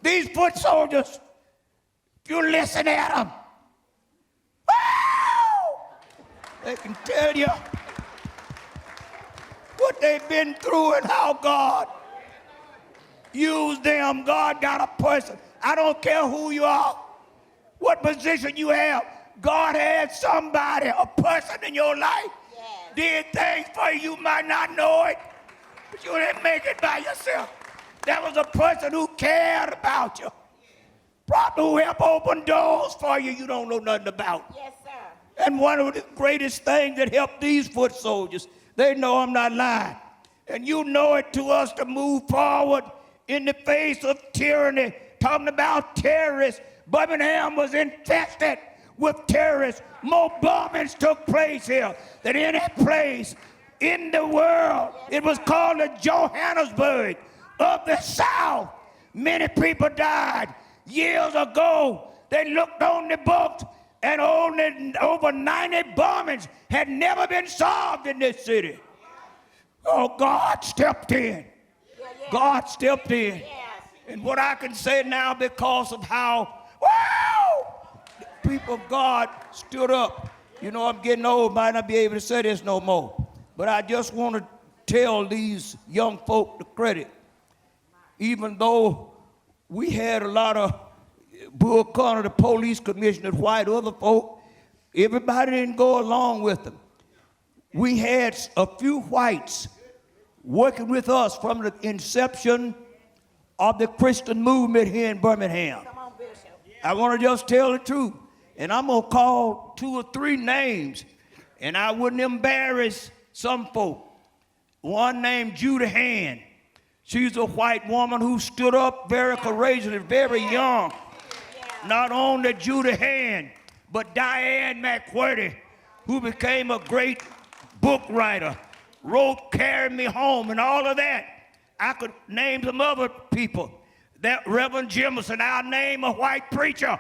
These foot soldiers, if you listen at them, they can tell you what they've been through and how God used them. God got a person. I don't care who you are, what position you have. God had somebody, a person in your life, did things for you. You might not know it, but you didn't make it by yourself. That was a person who cared about you. Probably who helped open doors for you don't know nothing about. Yes, sir. And one of the greatest things that helped these foot soldiers, they know I'm not lying. And you know it to us to move forward in the face of tyranny. Talking about terrorists. Birmingham was infested with terrorists. More bombings took place here than any place in the world. It was called the Johannesburg of the South. Many people died. Years ago, they looked on the books and only over 90 bombings had never been solved in this city. Oh, God stepped in. God stepped in. And what I can say now, because of how, the people of God stood up. You know, I'm getting old, might not be able to say this no more. But I just want to tell these young folk the credit. Even though we had a lot of Bull Connor, the police commissioner, white, other folk, everybody didn't go along with them. We had a few whites working with us from the inception of the Christian movement here in Birmingham. Come on, Bishop. I want to just tell the truth. And I'm going to call 2 or 3 names, and I wouldn't embarrass some folk. One named Judy Hand. She's a white woman who stood up very courageously, very young. Not only Judy Hand, but Diane McWhirty, who became a great book writer, wrote Carry Me Home and all of that. I could name some other people. That Reverend Jemison, I'll name a white preacher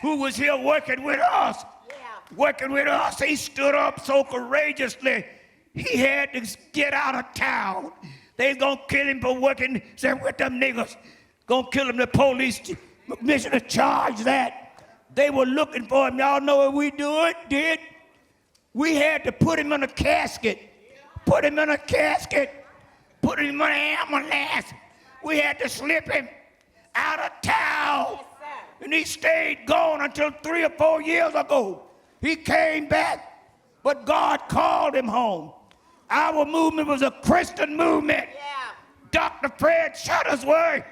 who was here working with us. Working with us, he stood up so courageously, he had to get out of town. They gonna kill him for working, said with them niggas. Gonna kill him, the police commissioner charged that. They were looking for him. Y'all know what we did? We had to put him in a casket. Put him in a casket. Put him in an ambulance. We had to slip him out of town. And he stayed gone until 3 or 4 years ago. He came back, but God called him home. Our movement was a Christian movement. Dr. Fred Shuttlesworth,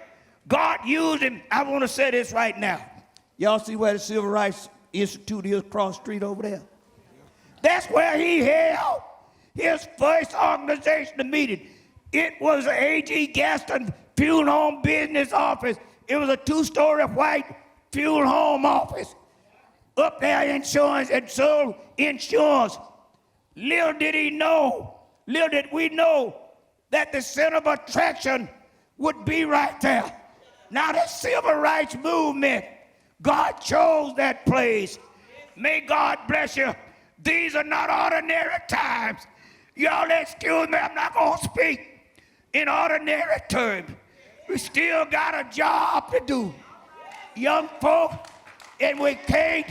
God used him. I want to say this right now. Y'all see where the Civil Rights Institute is across the street over there? That's where he held his first organizational meeting. It was the A.G. Gaston Fuel Home Business Office. It was a 2-story white fuel home office. Up there, insurance and sold insurance. Little did he know, little did we know that the center of attraction would be right there. Now the civil rights movement, God chose that place. May God bless you. These are not ordinary times. Y'all excuse me, I'm not going to speak in ordinary terms. We still got a job to do. Young folk, and we can't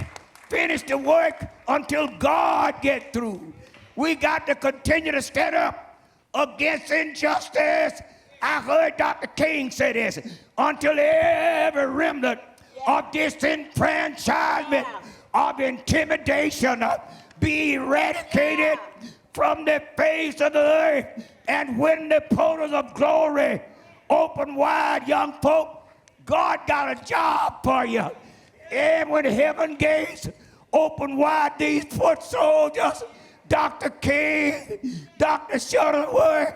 finish the work until God gets through. We got to continue to stand up against injustice. I heard Dr. King say this, until every remnant of disenfranchisement, of intimidation be eradicated from the face of the earth. And when the portals of glory open wide, young folk, God got a job for you. And when heaven gates open wide, these foot soldiers, Dr. King, Dr. Shuttleworth,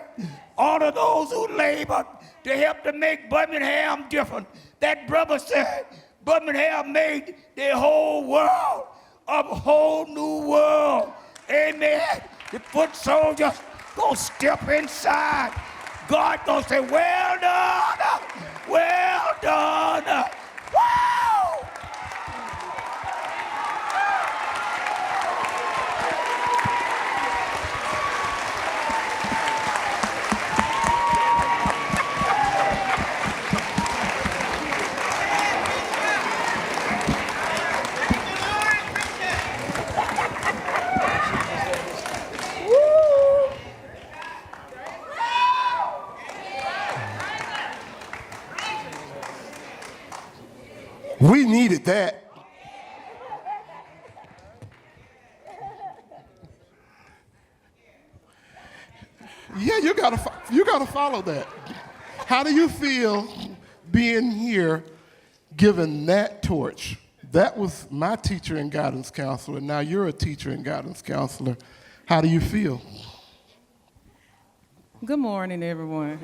all of those who labored to help to make Birmingham different. That brother said Birmingham made the whole world a whole new world. Amen. The foot soldiers gonna step inside. God gonna say, well done, well done. Wow! We needed that. Yeah, you gotta follow that. How do you feel being here, given that torch? That was my teacher and guidance counselor. Now you're a teacher and guidance counselor. How do you feel? Good morning, everyone.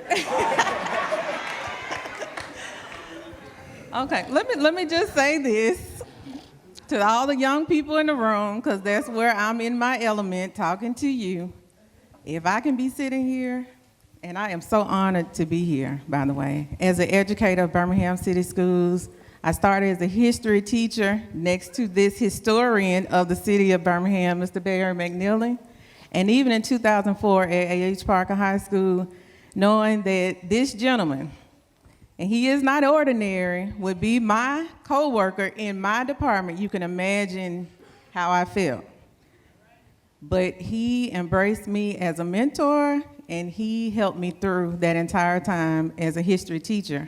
Okay, let me just say this to all the young people in the room, because that's where I'm in my element talking to you. If I can be sitting here, and I am so honored to be here, by the way, as an educator of Birmingham City Schools. I started as a history teacher next to this historian of the city of Birmingham, Mr. Barry McNeely. And even in 2004 at A.H. Parker High School, knowing that this gentleman, and he is not ordinary, would be my co-worker in my department, you can imagine how I felt. But he embraced me as a mentor, and he helped me through that entire time as a history teacher.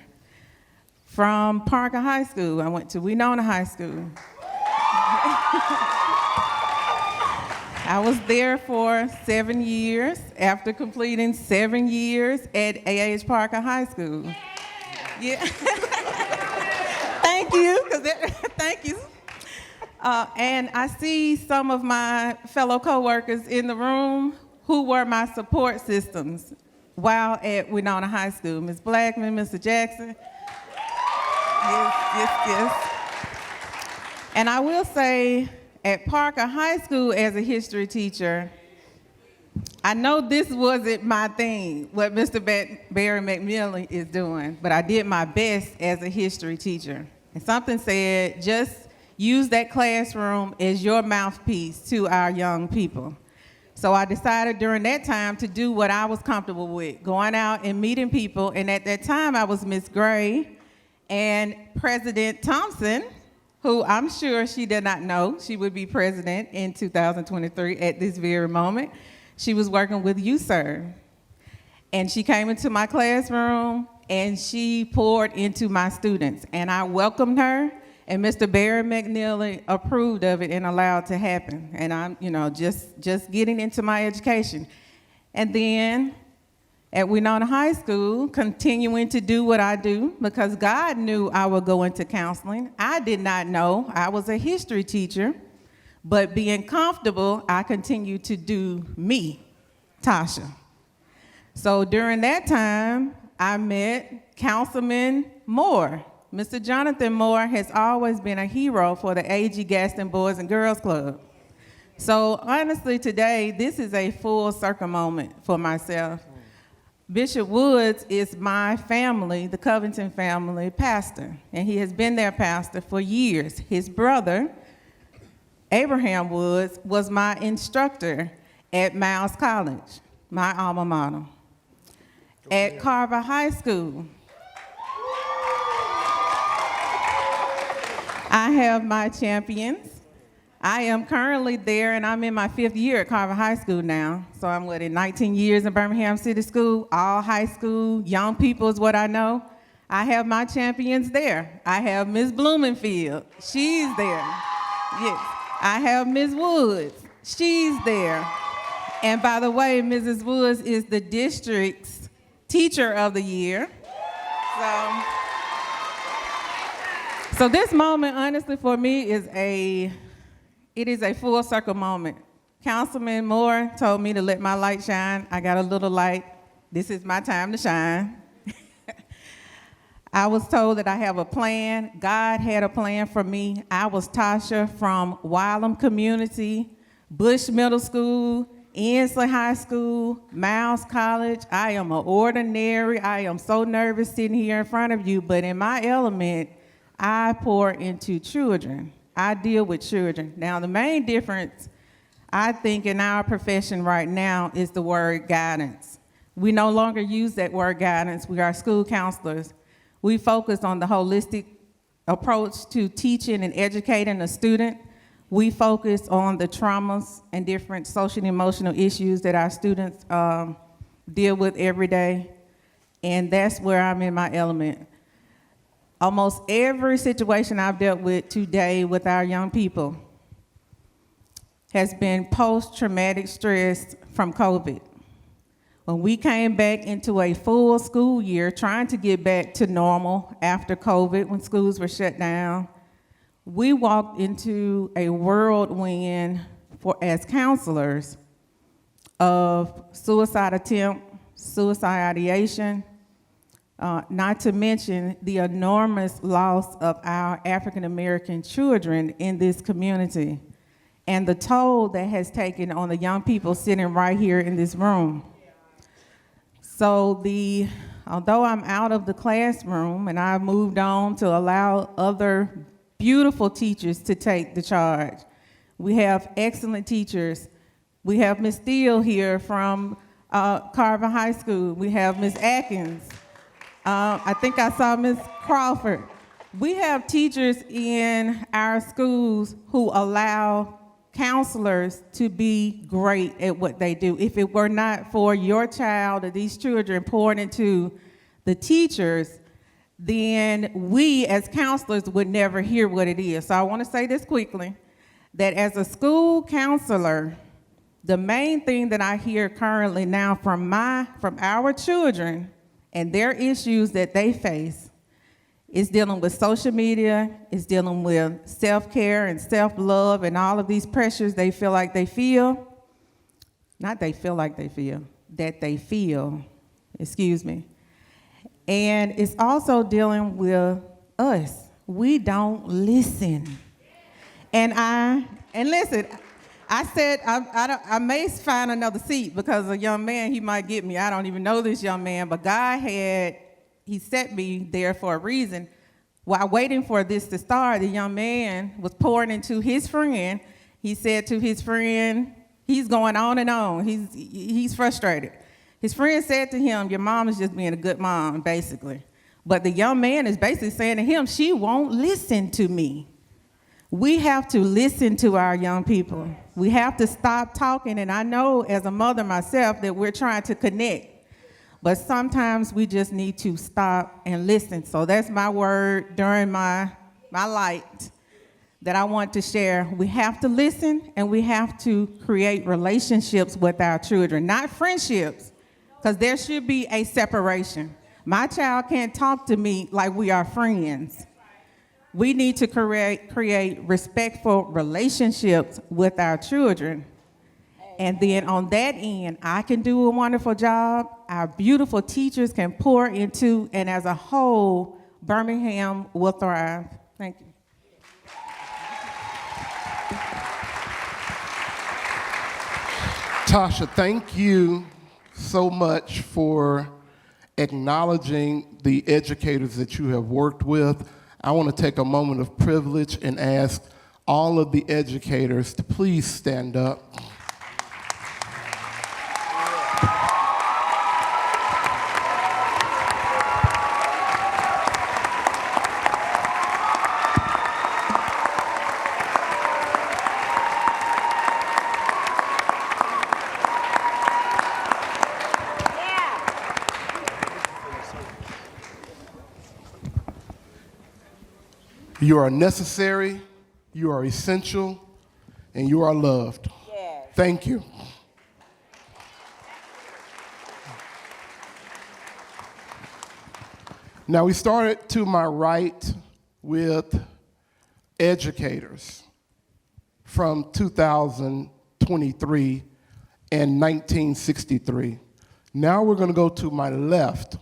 From Parker High School, I went to Winona High School. I was there for 7 years after completing 7 years at A.H. Parker High School. Yeah. Thank you. Thank you. And I see some of my fellow coworkers in the room who were my support systems while at Winona High School. Ms. Blackman, Mr. Jackson. Yes. And I will say, at Parker High School as a history teacher, I know this wasn't my thing, what Mr. Barry McNeely is doing, but I did my best as a history teacher. And something said, just use that classroom as your mouthpiece to our young people. So I decided during that time to do what I was comfortable with, going out and meeting people. And at that time, I was Miss Gray and President Thompson, who I'm sure she did not know she would be president in 2023 at this very moment. She was working with YouServe. And she came into my classroom and she poured into my students. And I welcomed her, and Mr. Barry McNeely approved of it and allowed it to happen. And I'm, just getting into my education. And then at Winona High School, continuing to do what I do, because God knew I would go into counseling. I did not know. I was a history teacher, but being comfortable, I continued to do me, Tasha. So during that time, I met Councilman Moore. Mr. Jonathan Moore has always been a hero for the A.G. Gaston Boys and Girls Club. So honestly, today, this is a full circle moment for myself. Bishop Woods is my family, the Covington family pastor, and he has been their pastor for years. His brother, Abraham Woods, was my instructor at Miles College, my alma mater. At Carver High School, I have my champions. I am currently there, and I'm in my 5th year at Carver High School now. So I'm in 19 years in Birmingham City School, all high school, young people is what I know. I have my champions there. I have Ms. Blumenfield, she's there. Yes, I have Ms. Woods, she's there. And by the way, Mrs. Woods is the district's Teacher of the Year. So this moment, honestly, for me is a full circle moment. Councilman Moore told me to let my light shine. I got a little light. This is my time to shine. I was told that I have a plan. God had a plan for me. I was Tasha from Wylam Community, Bush Middle School, Ensley High School, Miles College. I am an ordinary. I am so nervous sitting here in front of you, but in my element, I pour into children. I deal with children. Now, the main difference, I think, in our profession right now is the word guidance. We no longer use that word guidance. We are school counselors. We focus on the holistic approach to teaching and educating a student. We focus on the traumas and different social and emotional issues that our students deal with every day, and that's where I'm in my element. Almost every situation I've dealt with today with our young people has been post-traumatic stress from COVID. When we came back into a full school year, trying to get back to normal after COVID, when schools were shut down, we walked into a whirlwind as counselors of suicide attempt, suicide ideation, not to mention the enormous loss of our African-American children in this community and the toll that has taken on the young people sitting right here in this room. So although I'm out of the classroom and I've moved on to allow other beautiful teachers to take the charge, we have excellent teachers. We have Ms. Steele here from Carver High School. We have Ms. Atkins. I think I saw Ms. Crawford. We have teachers in our schools who allow counselors to be great at what they do. If it were not for your child or these children pouring into the teachers, then we as counselors would never hear what it is. So I want to say this quickly, that as a school counselor, the main thing that I hear currently now from our children and their issues that they face is dealing with social media, is dealing with self-care and self-love and all of these pressures they feel like they feel. Not they feel like they feel, that they feel, excuse me. And it's also dealing with us. We don't listen. And listen, I said I may find another seat because a young man, he might get me. I don't even know this young man, but God he set me there for a reason. While waiting for this to start, the young man was pouring into his friend. He said to his friend, he's going on and on. He's frustrated. His friend said to him, your mom is just being a good mom, basically. But the young man is basically saying to him, she won't listen to me. We have to listen to our young people. We have to stop talking, and I know as a mother myself that we're trying to connect, but sometimes we just need to stop and listen. So that's my word during my light that I want to share. We have to listen, and we have to create relationships with our children, not friendships, because there should be a separation. My child can't talk to me like we are friends. We need to create respectful relationships with our children. And then on that end, I can do a wonderful job. Our beautiful teachers can pour into, and as a whole, Birmingham will thrive. Thank you. Tasha, thank you so much for acknowledging the educators that you have worked with. I want to take a moment of privilege and ask all of the educators to please stand up. You are necessary, you are essential, and you are loved. Yes. Thank you. Now, we started to my right with educators from 2023 and 1963. Now we're going to go to my left,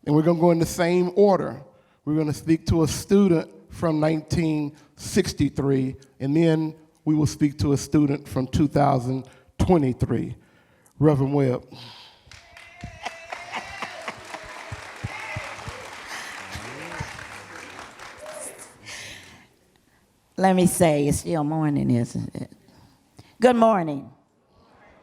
and we're going to go in the same order. We're going to speak to a student from 1963, and then we will speak to a student from 2023. Reverend Webb. Let me say, it's still morning, isn't it? Good morning.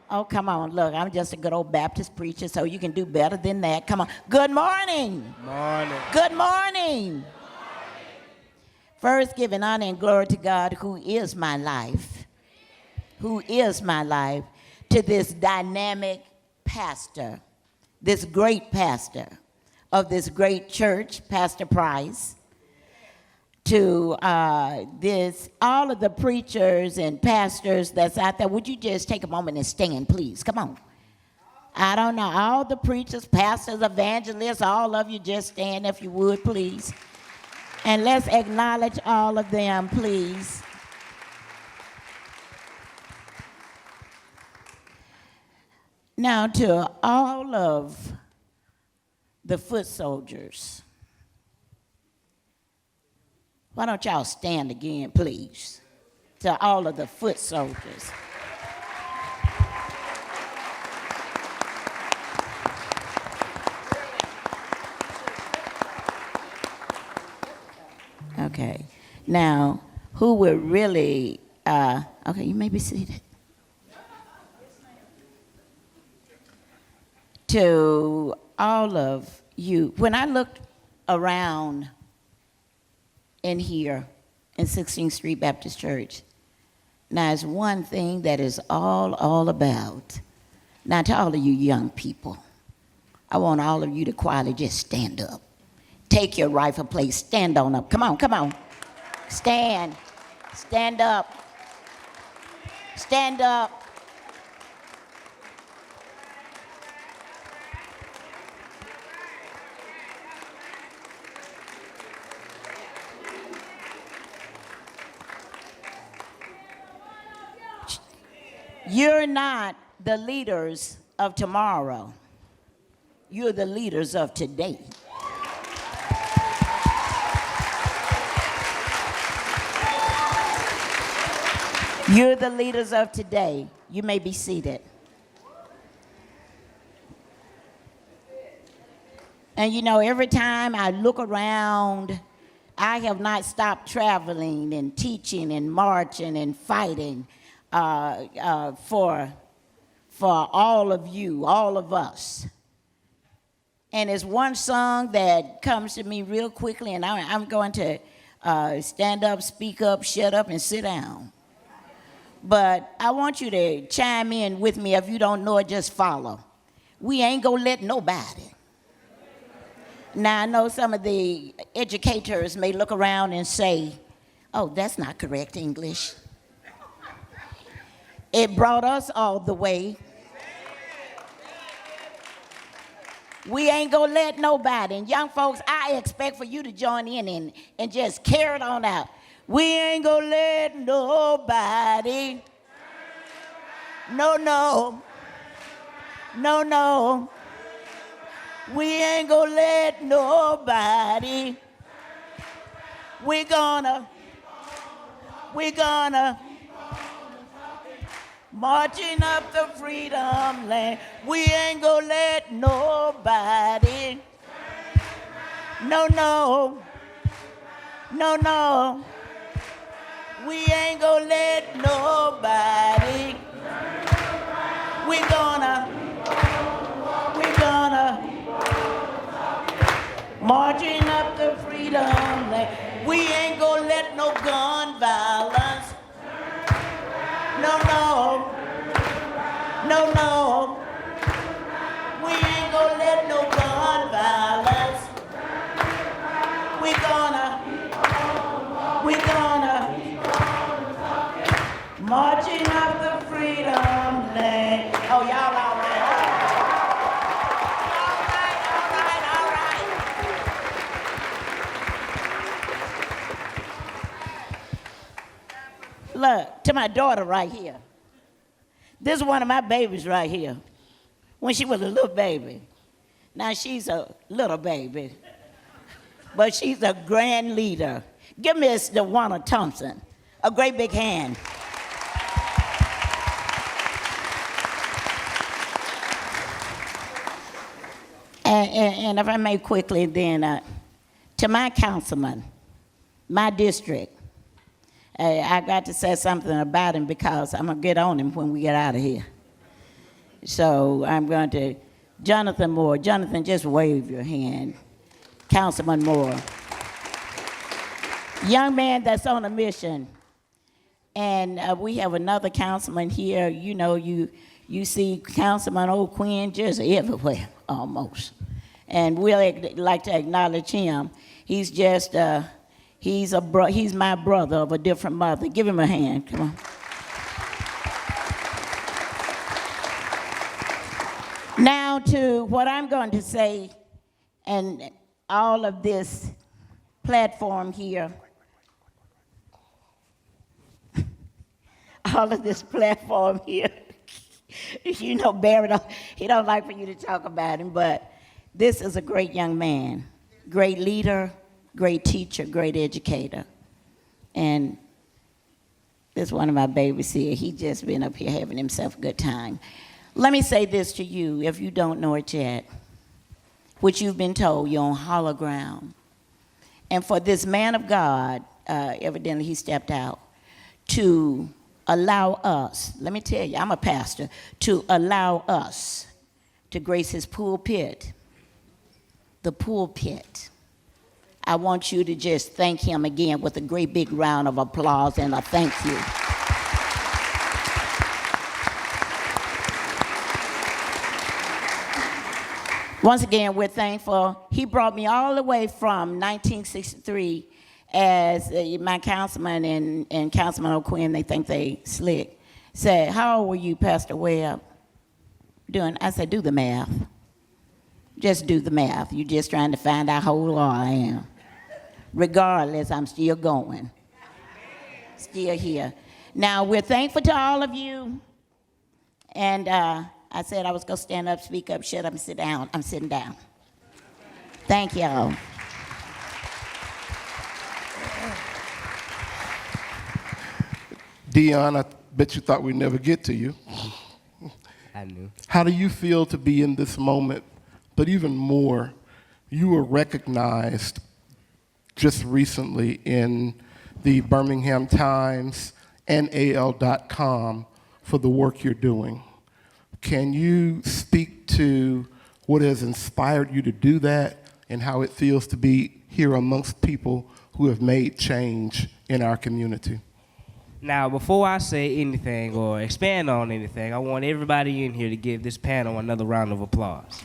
Oh, come on, look, I'm just a good old Baptist preacher, so you can do better than that. Come on. Good morning. Morning. Good morning. First, giving honor and glory to God, who is my life, to this dynamic pastor, this great pastor of this great church, Pastor Price, to all of the preachers and pastors that's out there. Would you just take a moment and stand, please? Come on. I don't know, all the preachers, pastors, evangelists, all of you just stand if you would, please. And let's acknowledge all of them, please. Now, to all of the foot soldiers, why don't y'all stand again, please? To all of the foot soldiers. Okay. Now, who will really, okay, you may be seated. To all of you, when I looked around in here in 16th Street Baptist Church, now there's one thing that is all about. Now, to all of you young people, I want all of you to quietly just stand up. Take your rightful place. Stand on up. Come on, come on. Stand. Stand up. Stand up. You're not the leaders of tomorrow. You're the leaders of today. You're the leaders of today. You may be seated. And you know, every time I look around, I have not stopped traveling and teaching and marching and fighting for all of you, all of us. And there's one song that comes to me real quickly, and I'm going to stand up, speak up, shut up, and sit down. But I want you to chime in with me. If you don't know it, just follow. We ain't gonna let nobody. Now, I know some of the educators may look around and say, oh, that's not correct English. It brought us all the way. We ain't gonna let nobody. And young folks, I expect for you to join in and just carry it on out. We ain't gonna let nobody. No, no. No, no. We ain't gonna let nobody. We're gonna marching up the freedom lane. We ain't gonna let nobody, no, no, no, no. We ain't gonna let nobody. We gonna marching up the freedom lane. We ain't gonna let no gun violence. No, no, no, no. We ain't gonna let no gun violence. We gonna marching up the freedom lane. Oh, y'all all right. All right. Look, to my daughter right here. This is one of my babies right here. When she was a little baby. Now she's a little baby. But she's a grand leader. Give Miss DeWanna Thompson a great big hand. And if I may quickly then, to my councilman, my district, I got to say something about him because I'm gonna get on him when we get out of here. So I'm going to, Jonathan Moore. Jonathan, just wave your hand. Councilman Moore. Young man that's on a mission. And we have another councilman here. You know, you see Councilman O'Quinn just everywhere, almost. And we'd like to acknowledge him. He's just, he's my brother of a different mother. Give him a hand, come on. Now to what I'm going to say, and all of this platform here, you know Barry, he don't like for you to talk about him, but this is a great young man, great leader, great teacher, great educator. And this is one of my babies here. He just been up here having himself a good time. Let me say this to you, if you don't know it yet, which you've been told, you're on hollow ground. And for this man of God, evidently he stepped out, to allow us, let me tell you, I'm a pastor, to allow us to grace his pulpit, the pulpit. I want you to just thank him again with a great big round of applause and a thank you. Once again, we're thankful. He brought me all the way from 1963 as my councilman and Councilman O'Quinn, they think they slick, said, how old were you, Pastor Webb? I said, do the math. Just do the math. You're just trying to find out how old I am. Regardless, I'm still going. Still here. Now, we're thankful to all of you. And I said I was going to stand up, speak up, shut up, and sit down. I'm sitting down. Thank y'all. Dion, I bet you thought we'd never get to you. I knew. How do you feel to be in this moment? But even more, you were recognized just recently in the Birmingham Times and AL.com for the work you're doing. Can you speak to what has inspired you to do that and how it feels to be here amongst people who have made change in our community? Now, before I say anything or expand on anything, I want everybody in here to give this panel another round of applause.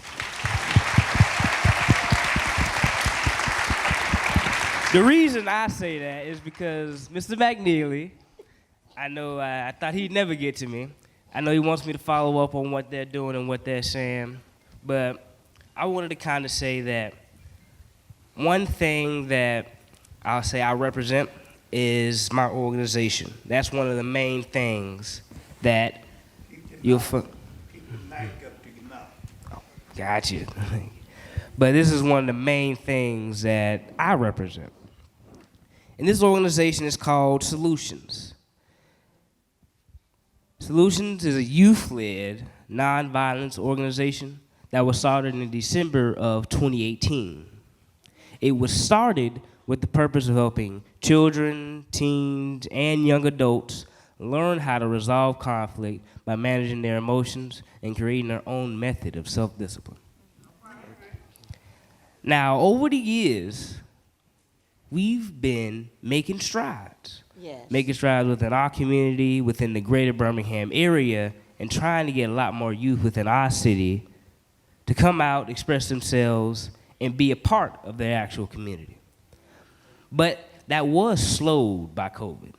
The reason I say that is because Mr. McNeely, I know I thought he'd never get to me. I know he wants me to follow up on what they're doing and what they're saying, but I wanted to kind of say that one thing that I'll say I represent is my organization. That's one of the main things that you'll find. Oh, got you. But this is one of the main things that I represent. And this organization is called Solutions. Solutions is a youth-led, nonviolence organization that was started in December of 2018. It was started with the purpose of helping children, teens, and young adults learn how to resolve conflict by managing their emotions and creating their own method of self-discipline. Now, over the years, we've been making strides. Yes. Making strides within our community, within the greater Birmingham area, and trying to get a lot more youth within our city to come out, express themselves, and be a part of their actual community. But that was slowed by COVID.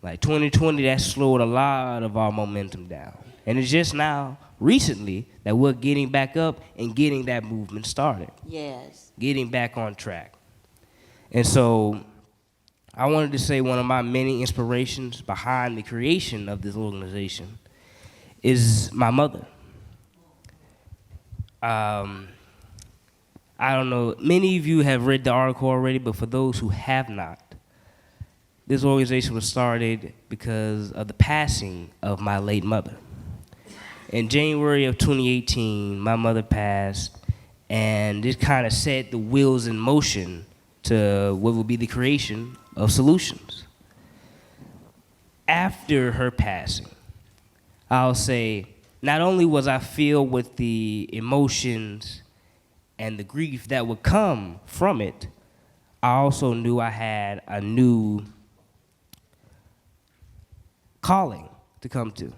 Like 2020, that slowed a lot of our momentum down. And it's just now, recently, that we're getting back up and getting that movement started. Yes. Getting back on track. And so I wanted to say one of my many inspirations behind the creation of this organization is my mother. I don't know, many of you have read the article already, but for those who have not, this organization was started because of the passing of my late mother. In January of 2018, my mother passed, and it kind of set the wheels in motion to what would be the creation of Solutions. After her passing, I'll say, not only was I filled with the emotions and the grief that would come from it, I also knew I had a new calling to come to.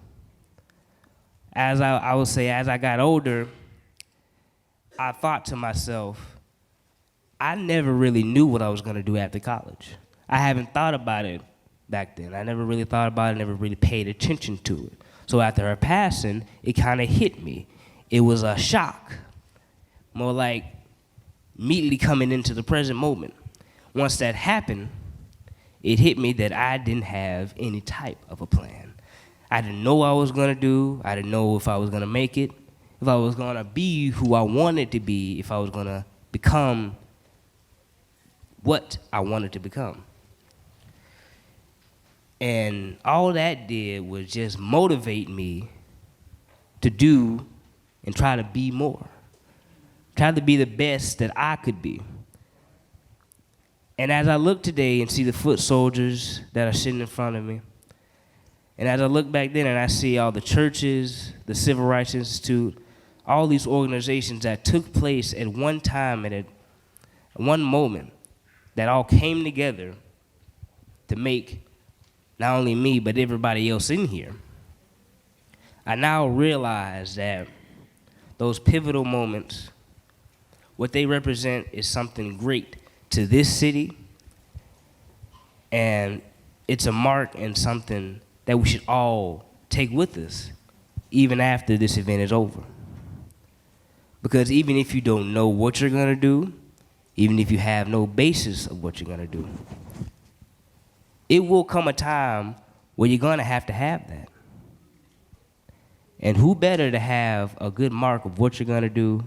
As I would say, as I got older, I thought to myself, I never really knew what I was going to do after college. I haven't thought about it back then. I never really thought about it, never really paid attention to it. So after her passing, it kind of hit me. It was a shock, more like immediately coming into the present moment. Once that happened, it hit me that I didn't have any type of a plan. I didn't know what I was gonna do. I didn't know if I was gonna make it, if I was gonna be who I wanted to be, if I was gonna become what I wanted to become. And all that did was just motivate me to do and try to be more. Try to be the best that I could be. And as I look today and see the foot soldiers that are sitting in front of me, and as I look back then and I see all the churches, the Civil Rights Institute, all these organizations that took place at one time and at one moment that all came together to make not only me, but everybody else in here, I now realize that those pivotal moments, what they represent is something great to this city, and it's a mark and something that we should all take with us, even after this event is over. Because even if you don't know what you're gonna do, even if you have no basis of what you're gonna do, it will come a time where you're gonna have to have that. And who better to have a good mark of what you're gonna do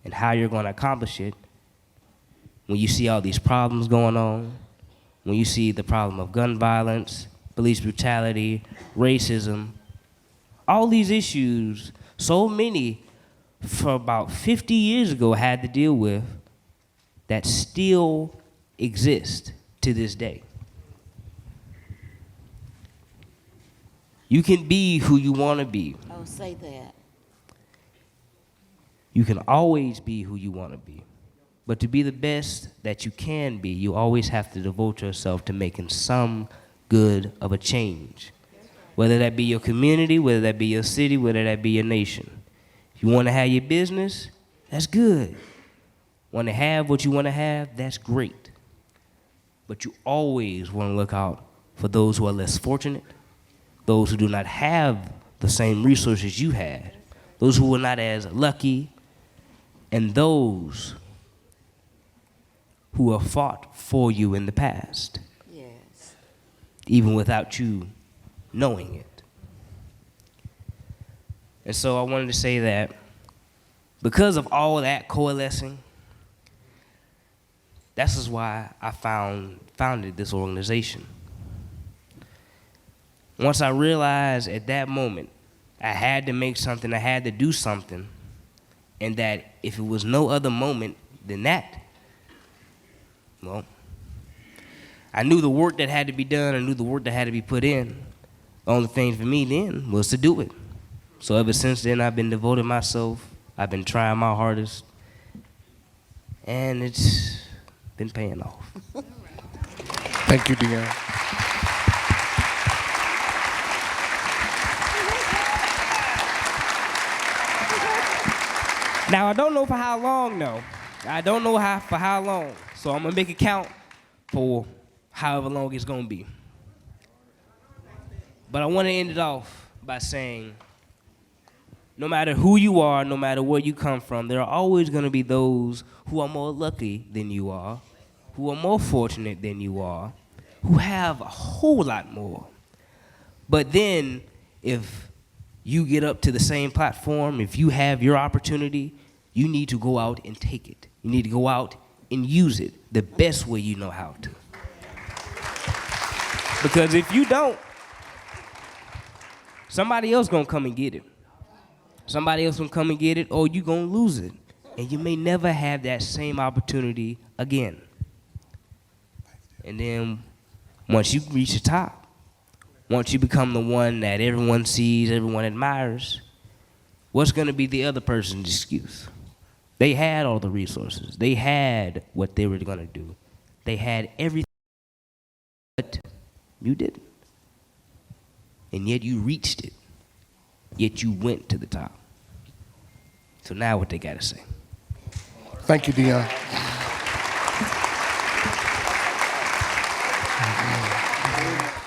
and how you're gonna accomplish it when you see all these problems going on, when you see the problem of gun violence, police brutality, racism, all these issues, so many for about 50 years ago had to deal with that still exist to this day. You can be who you want to be. Oh, say that. You can always be who you want to be. But to be the best that you can be, you always have to devote yourself to making some good of a change. Whether that be your community, whether that be your city, whether that be your nation. If you want to have your business, that's good. Want to have what you want to have, that's great. But you always want to look out for those who are less fortunate, those who do not have the same resources you had, those who were not as lucky, and those who have fought for you in the past, Yes. even without you knowing it. And so I wanted to say that because of all that coalescing, this is why I founded this organization. once I realized at that moment I had to make something, I had to do something, and that if it was no other moment than that, well, I knew the work that had to be done, I knew the work that had to be put in. The only thing for me then was to do it. So ever since then, I've been devoting myself, I've been trying my hardest, and it's been paying off. Thank you, Deon. Now, I don't know for how long, though. I don't know for how long. So I'm going to make it count for however long it's going to be. But I want to end it off by saying, no matter who you are, no matter where you come from, there are always going to be those who are more lucky than you are, who are more fortunate than you are, who have a whole lot more. But then, if you get up to the same platform, if you have your opportunity, you need to go out and take it. You need to go out and use it the best way you know how to. Because if you don't, somebody else gonna come and get it. Somebody else gonna come and get it, or you gonna lose it. And you may never have that same opportunity again. And then once you reach the top, once you become the one that everyone sees, everyone admires, what's gonna be the other person's excuse? They had all the resources. They had what they were gonna do. They had everything, but you didn't. And yet you reached it. Yet you went to the top. So now what they gotta say. Thank you, Deon.